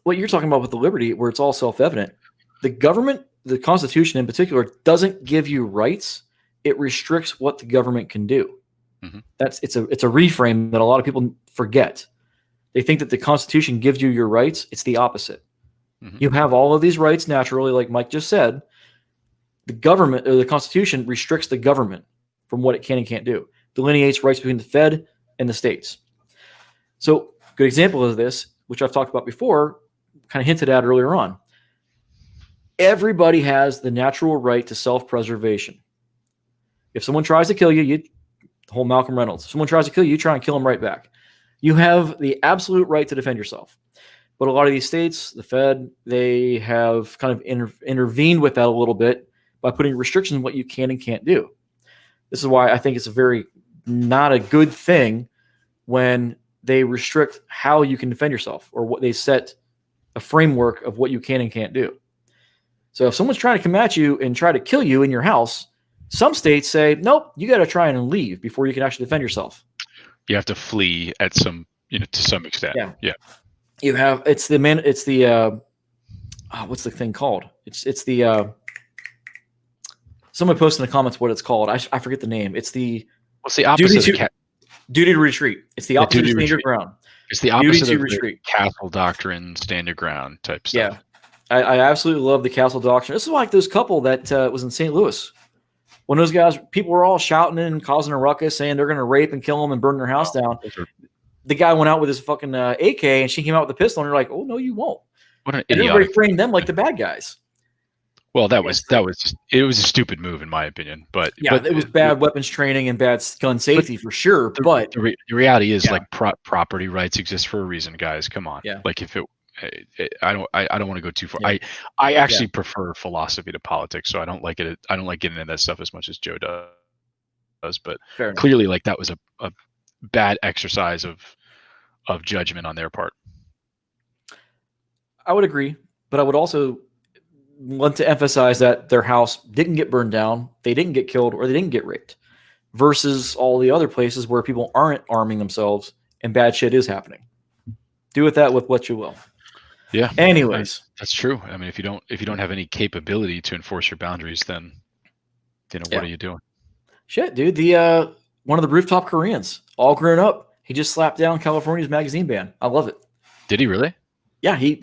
what you're talking about with the liberty, where it's all self-evident, the government, the Constitution in particular, doesn't give you rights. It restricts what the government can do. It's a reframe that a lot of people forget. They think that the Constitution gives you your rights. It's the opposite. You have all of these rights naturally, like Mike just said. The government, or the Constitution, restricts the government from what it can and can't do. Delineates rights between the Fed and the states. So, good example of this, which I've talked about before, kind of hinted at earlier on. Everybody has the natural right to self-preservation. If someone tries to kill you, the whole Malcolm Reynolds. If someone tries to kill you, you try and kill them right back. You have the absolute right to defend yourself. But a lot of these states, the Fed, they have kind of intervened with that a little bit by putting restrictions on what you can and can't do. This is why I think it's not a good thing when they restrict how you can defend yourself, or what they set a framework of what you can and can't do. So if someone's trying to come at you and try to kill you in your house, some states say, nope, you got to try and leave before you can actually defend yourself. You have to flee to some extent. Yeah. You have what's the thing called? It's the someone posted in the comments what it's called. I forget the name. It's the what's the opposite duty to retreat. It's the opposite of stand your ground. It's the opposite of retreat. Castle doctrine, stand your ground type stuff. Yeah. I absolutely love the castle doctrine. This is like this couple that was in St. Louis. When those guys, people were all shouting and causing a ruckus, saying they're going to rape and kill them and burn their house down. The guy went out with his fucking AK, and she came out with a pistol, and you're like, "Oh no, you won't!" What an idiot! Everybody framed them like the bad guys. Well, it was a stupid move in my opinion, but it was bad weapons training and bad gun safety for sure. But the reality is, like, property rights exist for a reason, guys. Come on, like if I don't want to go too far. Yeah. I actually prefer philosophy to politics, so I don't like it. I don't like getting into that stuff as much as Joe does. But clearly, like, that was a bad exercise of judgment on their part. I would agree, but I would also want to emphasize that their house didn't get burned down, they didn't get killed, or they didn't get raped, versus all the other places where people aren't arming themselves and bad shit is happening. Do with that with what you will. Yeah. Anyways, that's true. I mean, if you don't have any capability to enforce your boundaries, then what are you doing? Shit, dude. The one of the rooftop Koreans, all grown up, he just slapped down California's magazine ban. I love it. Did he really? Yeah, he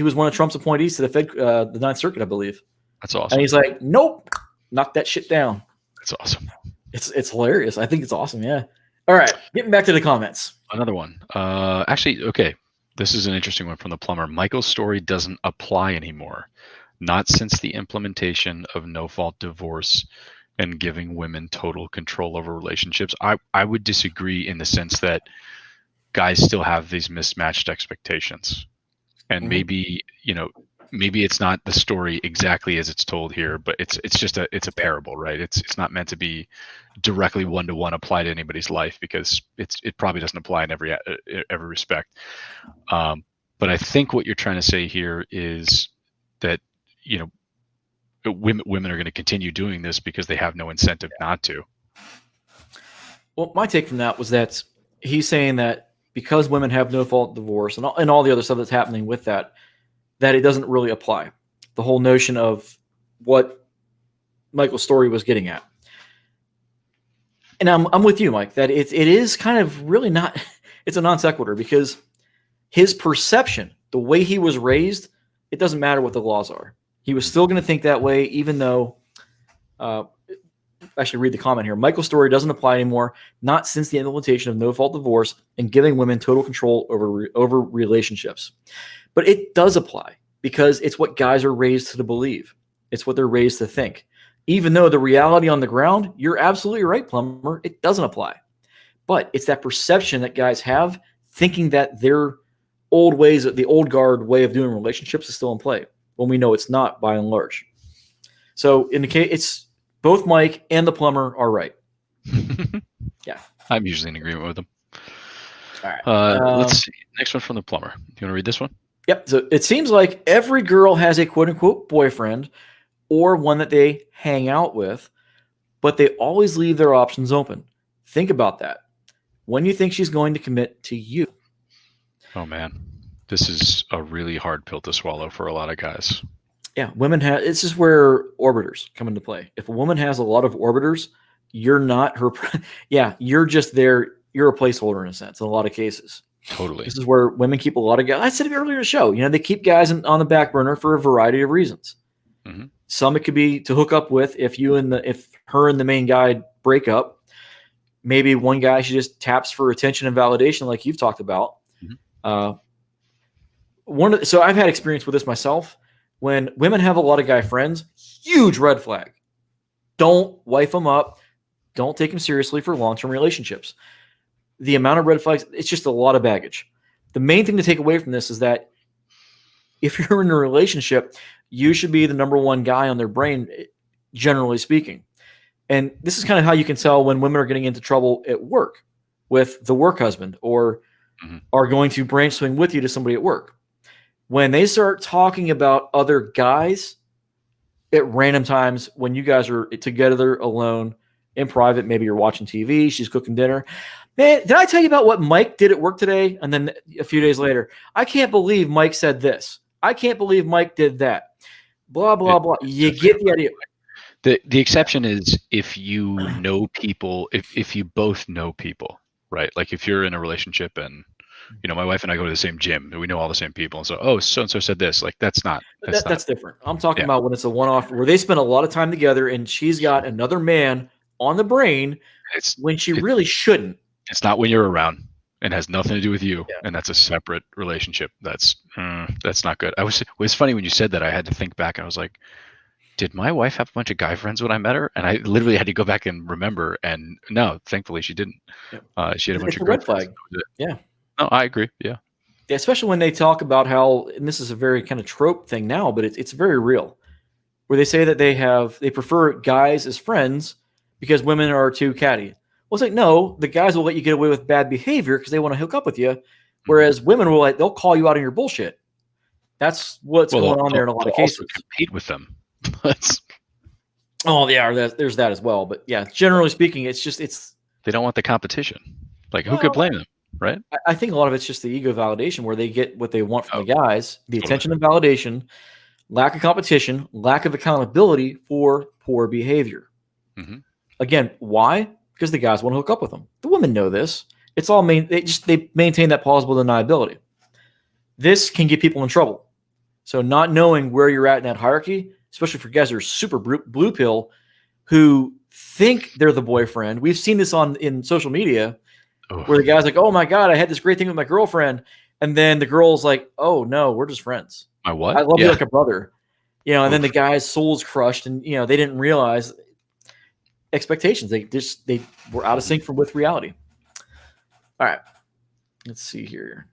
was one of Trump's appointees to the Fed, the Ninth Circuit, I believe. That's awesome. And he's like, nope, knock that shit down. That's awesome. It's hilarious. I think it's awesome. Yeah. All right, getting back to the comments. Another one. Actually, okay. This is an interesting one from the plumber. Michael's story doesn't apply anymore. Not since the implementation of no-fault divorce and giving women total control over relationships. I would disagree in the sense that guys still have these mismatched expectations. And maybe it's not the story exactly as it's told here, but it's a parable, right? It's not meant to be directly one-to-one applied to anybody's life, because it probably doesn't apply in every respect. But I think what you're trying to say here is that women are going to continue doing this because they have no incentive not to. Well, my take from that was that he's saying that because women have no-fault divorce and all the other stuff that's happening with that it doesn't really apply. The whole notion of what Michael's story was getting at. And I'm with you, Mike, that it is kind of really not, it's a non sequitur because his perception, the way he was raised, it doesn't matter what the laws are. He was still going to think that way, even though, actually read the comment here. Michael's story doesn't apply anymore, not since the implementation of no-fault divorce and giving women total control over relationships. But it does apply because it's what guys are raised to believe. It's what they're raised to think. Even though the reality on the ground, you're absolutely right, Plumber, it doesn't apply. But it's that perception that guys have, thinking that their old ways, the old guard way of doing relationships is still in play, when we know it's not by and large. So in the case, it's both Mike and the Plumber are right. Yeah. I'm usually in agreement with them. All right. Let's see. Next one from the Plumber. You want to read this one? Yep. So it seems like every girl has a quote unquote boyfriend or one that they hang out with, but they always leave their options open. Think about that. When you think she's going to commit to you? Oh man, this is a really hard pill to swallow for a lot of guys. Yeah, women have. This is where orbiters come into play. If a woman has a lot of orbiters, you're not her. Yeah, you're just there. You're a placeholder in a sense. In a lot of cases, totally. This is where women keep a lot of guys. I said it earlier in the show. They keep guys on the back burner for a variety of reasons. Mm-hmm. Some it could be to hook up with. If her and the main guy break up, maybe one guy she just taps for attention and validation, like you've talked about. Mm-hmm. So I've had experience with this myself. When women have a lot of guy friends, huge red flag. Don't wife them up. Don't take them seriously for long-term relationships. The amount of red flags, it's just a lot of baggage. The main thing to take away from this is that if you're in a relationship, you should be the number one guy on their brain, generally speaking. And this is kind of how you can tell when women are getting into trouble at work with the work husband or are going to branch swing with you to somebody at work. When they start talking about other guys at random times when you guys are together alone in private, maybe you're watching TV, she's cooking dinner. Man, did I tell you about what Mike did at work today? And then a few days later, I can't believe Mike said this. I can't believe Mike did that. Blah, blah, blah. You get the idea. The exception is if you know people, if you both know people, right? Like if you're in a relationship and my wife and I go to the same gym and we know all the same people. And so, so-and-so said this. Like that's different. I'm talking about when it's a one-off where they spend a lot of time together and she's got another man on the brain when she really shouldn't. It's not when you're around and has nothing to do with you. Yeah. And that's a separate relationship. That's not good. It was funny when you said that. I had to think back and I was like, did my wife have a bunch of guy friends when I met her? And I literally had to go back and remember. And no, thankfully she didn't. Yeah. She had a bunch of red flag. Yeah. No, I agree. Yeah. Yeah. Especially when they talk about how, and this is a very kind of trope thing now, but it's very real, where they say that they prefer guys as friends because women are too catty. Well, it's like, no, the guys will let you get away with bad behavior because they want to hook up with you. Whereas women will they'll call you out on your bullshit. That's what's going on there in a lot of cases. Also compete with them. Oh, yeah, there's that as well. But yeah, generally speaking, it's they don't want the competition. Like, who could blame them, right? I think a lot of it's just the ego validation where they get what they want from the guys, the attention and validation, lack of competition, lack of accountability for poor behavior. Mm-hmm. Again, why? Because the guys want to hook up with them. The women know this. It's all they maintain that plausible deniability. This can get people in trouble. So not knowing where you're at in that hierarchy, especially for guys that are super blue pill, who think they're the boyfriend. We've seen this in social media where the guy's like, oh my God, I had this great thing with my girlfriend. And then the girl's like, oh no, we're just friends. My what? I love you like a brother. And then the guy's soul's crushed and, they didn't realize expectations. They were out of sync with reality. All right. Let's see here.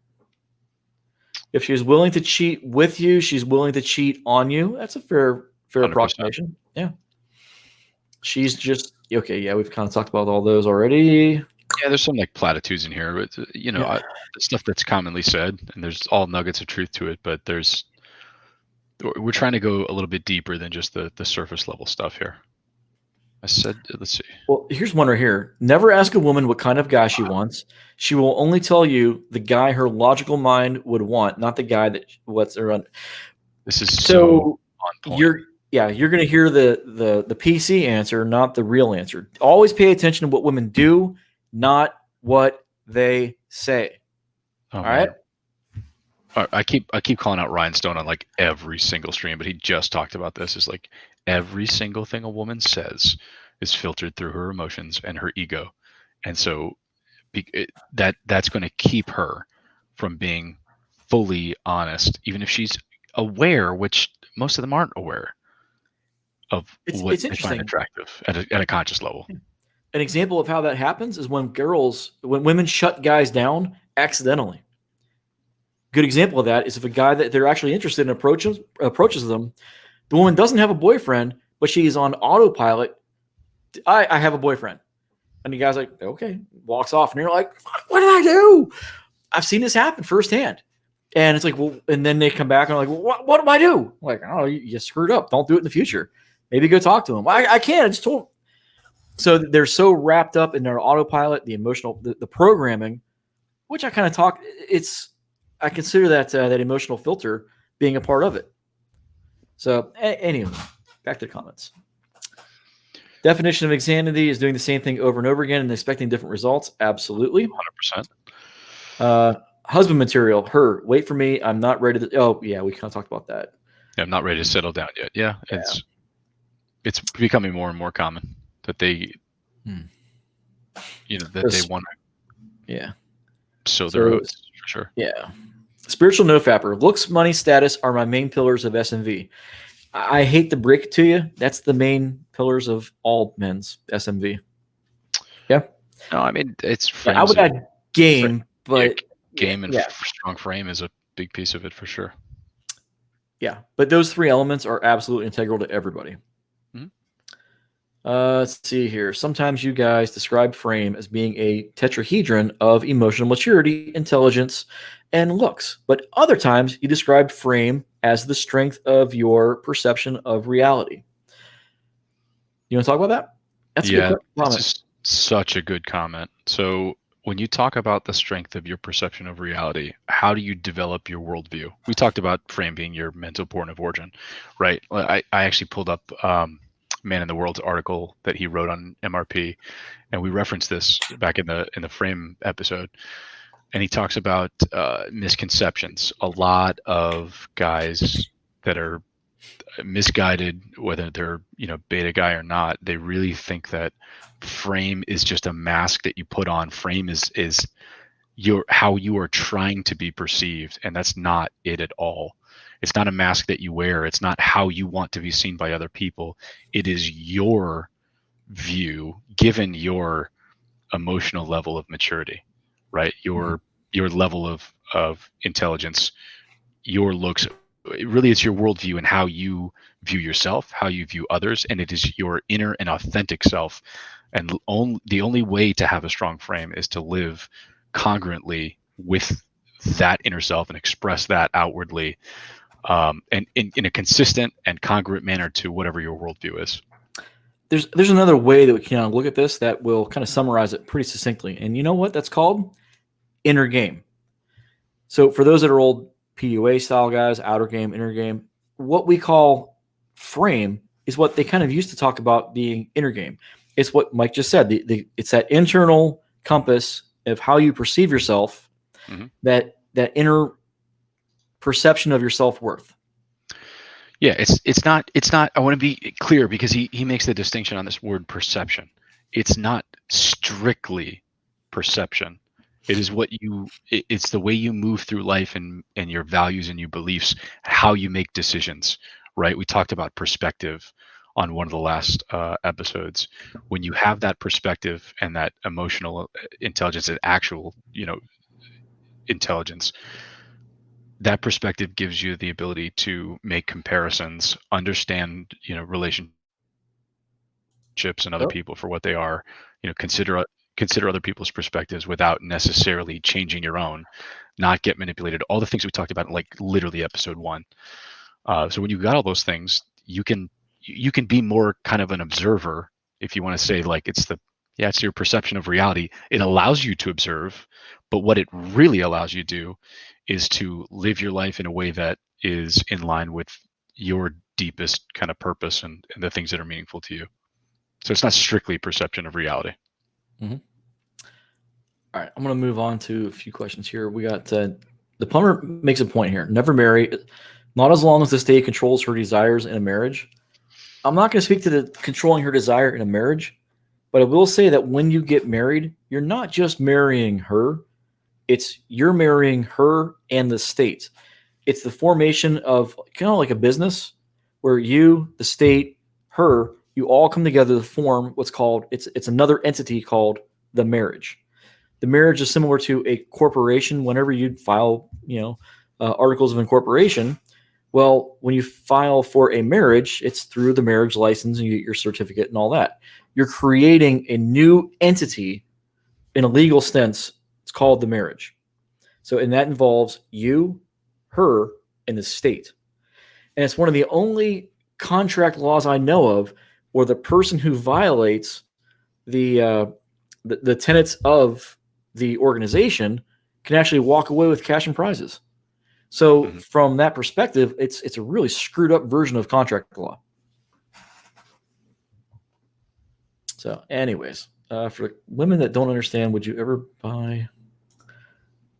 If she's willing to cheat with you, she's willing to cheat on you. That's a fair 100%. Approximation. Yeah. She's just okay. Yeah, we've kind of talked about all those already. Yeah, there's some like platitudes in here, but stuff that's commonly said, and there's all nuggets of truth to it. But we're trying to go a little bit deeper than just the surface level stuff here. I said, let's see. Well, here's one right here. Never ask a woman what kind of guy she wants. She will only tell you the guy her logical mind would want, not the guy that what's around. This is so on point. yeah, you're going to hear the PC answer, not the real answer. Always pay attention to what women do, not what they say. Oh, All man. right. I keep calling out Ryan Stone on like every single stream, but he just talked about this. Is like every single thing a woman says is filtered through her emotions and her ego, and so that's going to keep her from being fully honest, even if she's aware, which most of them aren't aware of what It's they find interesting. attractive at a conscious level. An example of how that happens is when women shut guys down accidentally. Good example of that is if a guy that they're actually interested in approaches them, the woman doesn't have a boyfriend, but she's on autopilot. I have a boyfriend. And the guy's like, okay, walks off. And you're like, what did I do? I've seen this happen firsthand. And it's like, well, and then they come back and are like, well, what do I do? I'm like, oh, you screwed up. Don't do it in the future. Maybe go talk to him. I can't. I just told him. So they're so wrapped up in their autopilot, the emotional, the programming, which I kind of talk. I consider that emotional filter being a part of it. So anyway, back to the comments. Definition of insanity is doing the same thing over and over again and expecting different results. Absolutely. 100%. Husband material. Her. Wait for me. I'm not ready to. Oh, yeah. We kind of talked about that. Yeah, I'm not ready to settle down yet. Yeah. It's becoming more and more common that they, they want to sow their oats, for sure. Yeah. Spiritual nofapper. Looks, money, status are my main pillars of SMV. I hate to break it to you. That's the main pillars of all men's SMV. Yeah. No, I mean, it's I would add game, but game and strong frame is a big piece of it for sure. Yeah, but those three elements are absolutely integral to everybody. Let's see here. Sometimes you guys describe frame as being a tetrahedron of emotional maturity, intelligence, and looks. But other times you describe frame as the strength of your perception of reality. You want to talk about that? That's a good comment. That's such a good comment. So when you talk about the strength of your perception of reality, how do you develop your worldview? We talked about frame being your mental point of origin, right? I actually pulled up Man in the World's article that he wrote on MRP, and we referenced this back in the frame episode. And he talks about misconceptions. A lot of guys that are misguided, whether they're beta guy or not, they really think that frame is just a mask that you put on. Frame is how you are trying to be perceived, and that's not it at all. It's not a mask that you wear. It's not how you want to be seen by other people. It is your view given your emotional level of maturity, right? Your level of intelligence, your looks. Really, it's your worldview and how you view yourself, how you view others, and it is your inner and authentic self. And the only way to have a strong frame is to live congruently with that inner self and express that outwardly. And in a consistent and congruent manner to whatever your worldview is. There's another way that we can look at this that will kind of summarize it pretty succinctly. And you know what that's called? Inner game. So for those that are old PUA style guys, outer game, inner game, what we call frame is what they kind of used to talk about being inner game. It's what Mike just said. It's that internal compass of how you perceive yourself, that inner perception of your self-worth. Yeah, it's not I want to be clear because he makes the distinction on this word perception. It's not strictly perception. It is it's the way you move through life and your values and your beliefs, how you make decisions, right? We talked about perspective on one of the last episodes. When you have that perspective and that emotional intelligence and actual, intelligence, that perspective gives you the ability to make comparisons, understand, relationships and other people for what they are, consider other people's perspectives without necessarily changing your own, not get manipulated. All the things we talked about, like literally episode 1. So when you got all those things, you can be more kind of an observer, if you want to say, like, it's your perception of reality. It allows you to observe, but what it really allows you to do is to live your life in a way that is in line with your deepest kind of purpose and the things that are meaningful to you. So it's not strictly perception of reality. Mm-hmm. All right, I'm going to move on to a few questions here. We got the plumber makes a point here. Never marry, not as long as the state controls her desires in a marriage. I'm not going to speak to the controlling her desire in a marriage, but I will say that when you get married, you're not just marrying her. You're marrying her and the state. It's the formation of kind of like a business where you, the state, her, you all come together to form what's called, it's another entity called the marriage. The marriage is similar to a corporation. Whenever you file, articles of incorporation, well, when you file for a marriage, it's through the marriage license and you get your certificate and all that. You're creating a new entity in a legal sense. It's called the marriage. So, and that involves you, her, and the state. And it's one of the only contract laws I know of where the person who violates the tenets of the organization can actually walk away with cash and prizes. So from that perspective, it's a really screwed up version of contract law. So anyways, for women that don't understand, would you ever buy?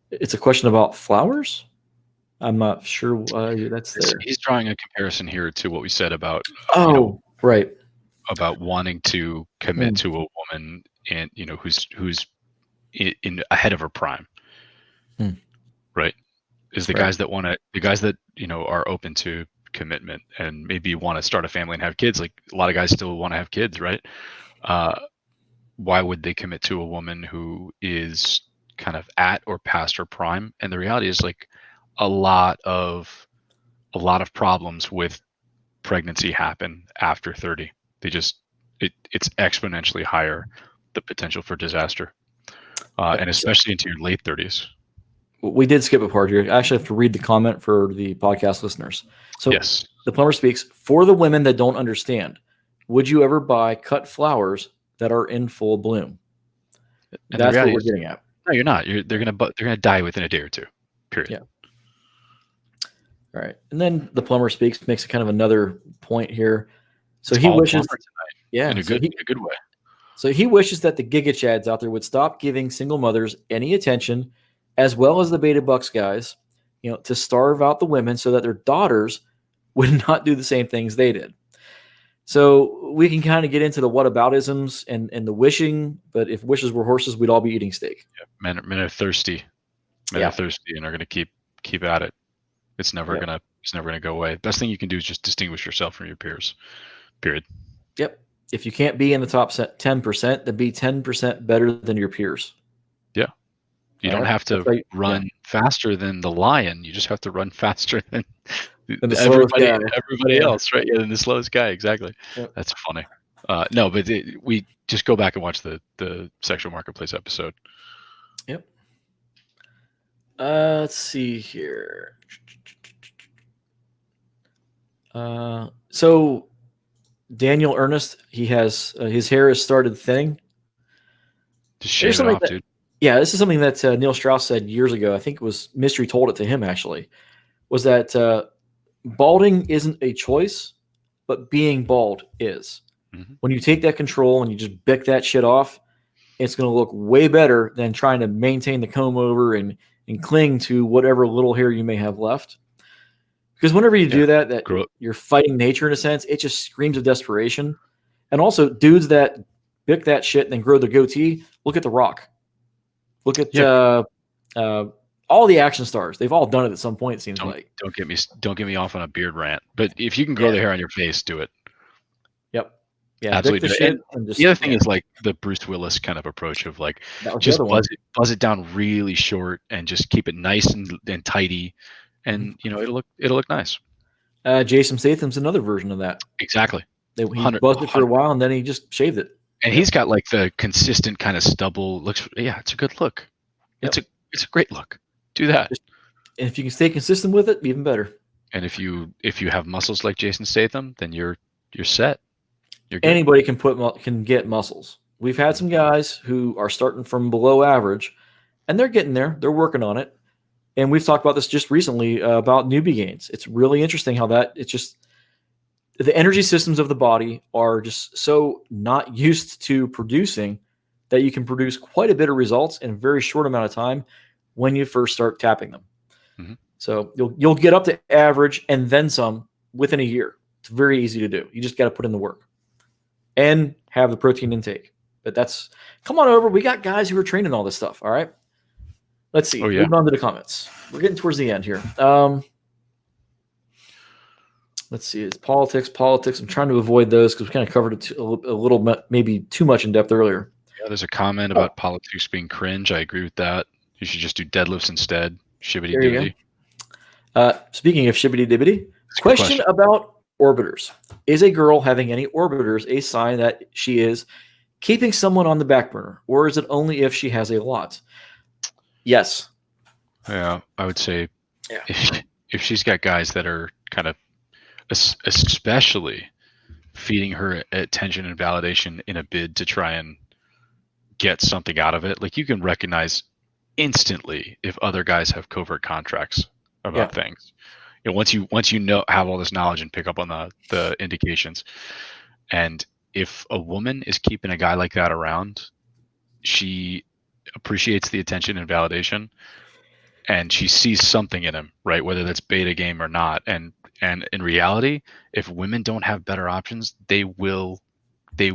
It's a question about flowers. I'm not sure why that's there. He's drawing a comparison here to what we said about right, about wanting to commit to a woman and who's in ahead of her prime, right? Is the guys that are open to commitment and maybe want to start a family and have kids. Like a lot of guys still want to have kids, right? Why would they commit to a woman who is kind of at or past her prime? And the reality is, like, a lot of problems with pregnancy happen after 30. It's exponentially higher, the potential for disaster, and especially into your late 30s. We did skip a part here. I actually have to read the comment for the podcast listeners. So yes. The plumber speaks, for the women that don't understand, would you ever buy cut flowers that are in full bloom? And that's what we're getting at. No, you're not. They're gonna die within a day or two. Period. Yeah. All right. And then the plumber speaks, makes kind of another point here. So he wishes, in a good way. So he wishes that the Giga Chads out there would stop giving single mothers any attention, as well as the Beta Bucks guys, to starve out the women so that their daughters would not do the same things they did. So we can kind of get into the whataboutisms and the wishing, but if wishes were horses, we'd all be eating steak. Yeah, men are thirsty. Men are thirsty and are going to keep at it. It's never gonna go away. Best thing you can do is just distinguish yourself from your peers. Period. Yep. If you can't be in the top 10%, then be 10% better than your peers. Yeah. You don't have to run faster than the lion. You just have to run faster than everybody else, right? Yeah, than the slowest guy. Exactly. Yep. That's funny. No, but we just go back and watch the sexual marketplace episode. Yep. Let's see here. So Daniel Ernest, he has his hair has started thinning. Just shave it off, dude. Yeah, this is something that Neil Strauss said years ago. I think it was Mystery told it to him, actually, was that balding isn't a choice, but being bald is. Mm-hmm. When you take that control and you just bick that shit off, it's going to look way better than trying to maintain the comb over and cling to whatever little hair you may have left. Because whenever you do that you're fighting nature in a sense. It just screams of desperation. And also, dudes that bick that shit and then grow their goatee, look at The Rock. Look at all the action stars. They've all done it at some point, it seems like. Don't get me off on a beard rant. But if you can grow the hair on your face, do it. Yep. Yeah, absolutely. The other thing is like the Bruce Willis kind of approach of like just buzz it down really short and just keep it nice and tidy, and it'll look nice. Jason Statham's another version of that. Exactly. He buzzed it for a while and then he just shaved it. And he's got like the consistent kind of stubble looks. Yeah, it's a good look. Yep. It's a great look. Do that. And if you can stay consistent with it, even better. And if you have muscles like Jason Statham, then you're set. Anybody can get muscles. We've had some guys who are starting from below average, and they're getting there. They're working on it. And we've talked about this just recently about newbie gains. It's really interesting how the energy systems of the body are just so not used to producing that you can produce quite a bit of results in a very short amount of time when you first start tapping them. Mm-hmm. So you'll get up to average and then some within a year. It's very easy to do. You just got to put in the work and have the protein intake. But come on over. We got guys who are training all this stuff. All right. Let's see. Moving on to the comments. We're getting towards the end here. Let's see. It's politics. I'm trying to avoid those because we kind of covered it a little, maybe too much in depth earlier. Yeah, there's a comment about politics being cringe. I agree with that. You should just do deadlifts instead. Shibbity dibbity. Speaking of shibbity dibbity, question about orbiters. Is a girl having any orbiters a sign that she is keeping someone on the back burner, or is it only if she has a lot? Yes. Yeah, I would say if she's got guys that are kind of especially feeding her attention and validation in a bid to try and get something out of it, like you can recognize instantly if other guys have covert contracts about things. You know, once you have all this knowledge and pick up on the indications, and if a woman is keeping a guy like that around, she appreciates the attention and validation, and she sees something in him, right? Whether that's beta game or not. And in reality, if women don't have better options, they will get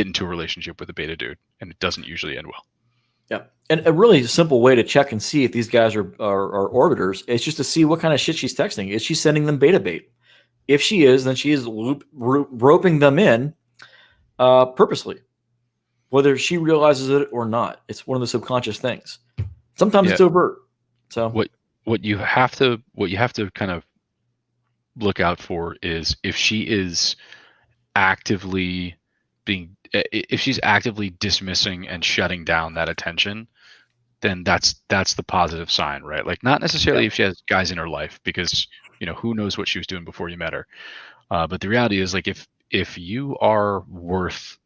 into a relationship with a beta dude, and it doesn't usually end well. Yeah. And a really simple way to check and see if these guys are orbiters is just to see what kind of shit she's texting. Is she sending them beta bait? If she is, then she is roping them in purposely, whether she realizes it or not. It's one of the subconscious things. Sometimes it's overt. So what you have to kind of look out for is if she is actively dismissing and shutting down that attention, then that's the positive sign, right? Like not necessarily if she has guys in her life, because who knows what she was doing before you met her. But the reality is, like, if you are worth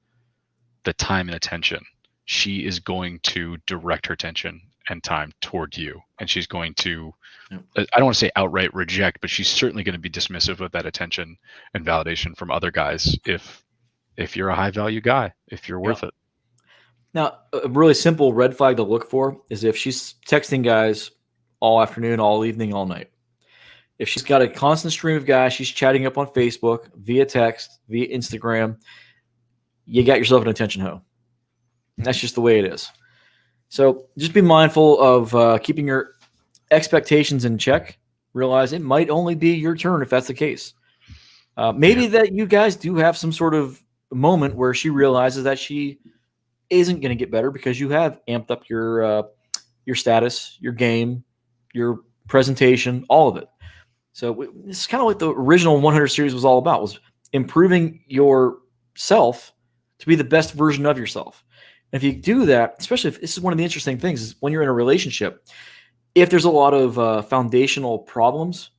the time and attention, she is going to direct her attention and time toward you, and she's going to I don't want to say outright reject, but she's certainly going to be dismissive of that attention and validation from other guys if you're a high value guy, if you're worth it. Now, a really simple red flag to look for is if she's texting guys all afternoon, all evening, all night. If she's got a constant stream of guys, she's chatting up on Facebook, via text, via Instagram, you got yourself an attention hoe. That's just the way it is. So just be mindful of keeping your expectations in check. Realize it might only be your turn if that's the case. Maybe that you guys do have some sort of moment where she realizes that she isn't going to get better because you have amped up your status, your game, your presentation, all of it. So it's kind of like the original 100 series was all about, was improving yourself to be the best version of yourself. And if you do that, especially if this is one of the interesting things, is when you're in a relationship, if there's a lot of foundational problems,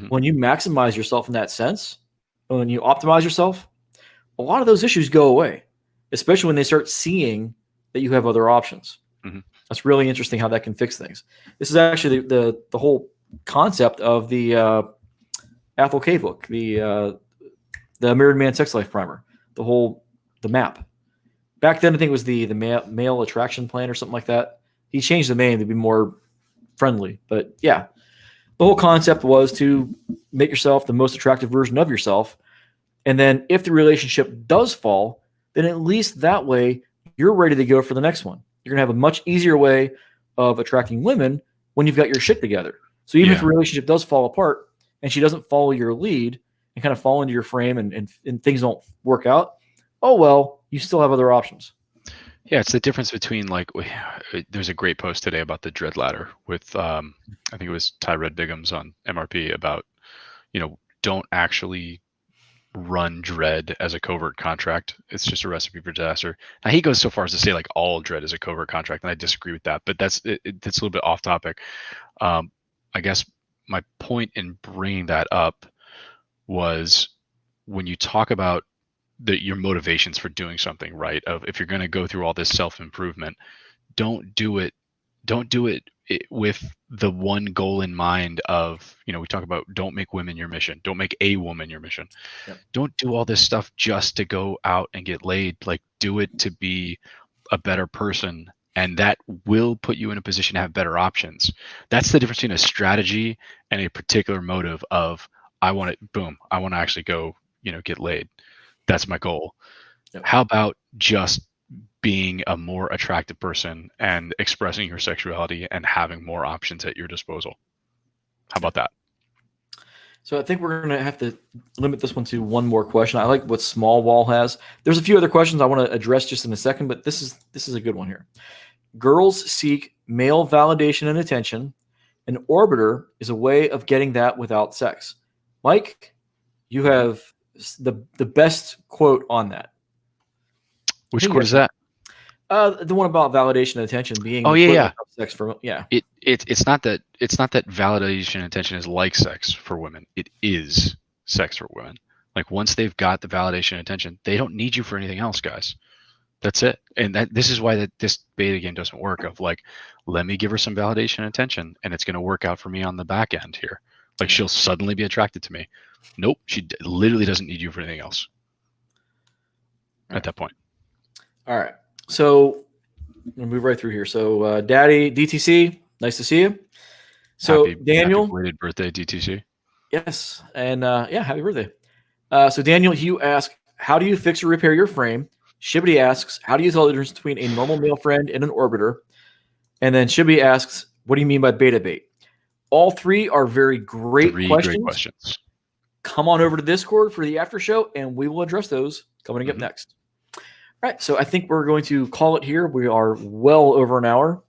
when you maximize yourself in that sense, when you optimize yourself, a lot of those issues go away, especially when they start seeing that you have other options. That's really interesting how that can fix things. This is actually the whole concept of the Athol K book, the Mirrored Man Sex Life Primer, the map. Back then, I think it was the male attraction plan or something like that. He changed the name to be more friendly, but yeah, the whole concept was to make yourself the most attractive version of yourself. And then if the relationship does fall, then at least that way you're ready to go for the next one. You're going to have a much easier way of attracting women when you've got your shit together. So even if the relationship does fall apart and she doesn't follow your lead and kind of fall into your frame and things don't work out, oh, well, you still have other options. Yeah, it's the difference between, like, there's a great post today about the dread ladder with, I think it was Tyrod Biggums on MRP about, don't actually run dread as a covert contract. It's just a recipe for disaster. Now, he goes so far as to say, like, all dread is a covert contract, and I disagree with that, but that's a little bit off topic. I guess my point in bringing that up was when you talk about your motivations for doing something, right? Of if you're going to go through all this self-improvement, don't do it with the one goal in mind of, we talk about don't make women your mission, don't make a woman your mission. Yep. Don't do all this stuff just to go out and get laid. Like, do it to be a better person, and that will put you in a position to have better options. That's the difference between a strategy and a particular motive of, I want to actually go, get laid. That's my goal. Yep. How about just being a more attractive person and expressing your sexuality and having more options at your disposal? How about that? So I think we're going to have to limit this one to one more question. I like what Small Wall has. There's a few other questions I want to address just in a second, but this is a good one here. Girls seek male validation and attention. An orbiter is a way of getting that without sex. Mike, you have the best quote on that. Which quote is that? The one about validation and attention being. Oh yeah. Sex for It's not that validation and attention is like sex for women. It is sex for women. Like, once they've got the validation and attention, they don't need you for anything else, guys. That's it. And this is why this beta game doesn't work. Of like, let me give her some validation and attention, and it's going to work out for me on the back end here. Like, she'll suddenly be attracted to me. Nope, she literally doesn't need you for anything else. At that point. All right. So we'll move right through here. So Daddy DTC, nice to see you. So Daniel, happy belated birthday, DTC. Yes, and happy birthday. So Daniel, you ask, how do you fix or repair your frame? Shibbity asks, how do you tell the difference between a normal male friend and an orbiter? And then Shibbity asks, what do you mean by beta bait? All three are very great questions. Come on over to Discord for the after show, and we will address those coming up next. All right, so I think we're going to call it here. We are well over an hour.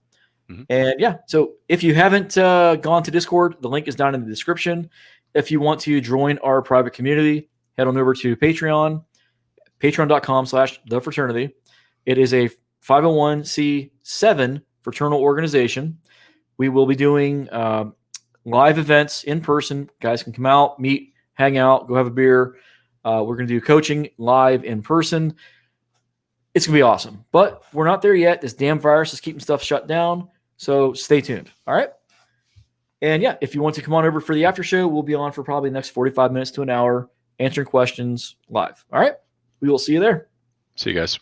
And so if you haven't gone to Discord, the link is down in the description. If you want to join our private community, head on over to Patreon, patreon.com/thefraternity. It is a 501c7 fraternal organization. We will be doing live events in person. Guys can come out, meet, hang out, go have a beer. We're going to do coaching live in person. It's going to be awesome. But we're not there yet. This damn virus is keeping stuff shut down. So stay tuned. All right. And if you want to come on over for the after show, we'll be on for probably the next 45 minutes to an hour answering questions live. All right. We will see you there. See you guys.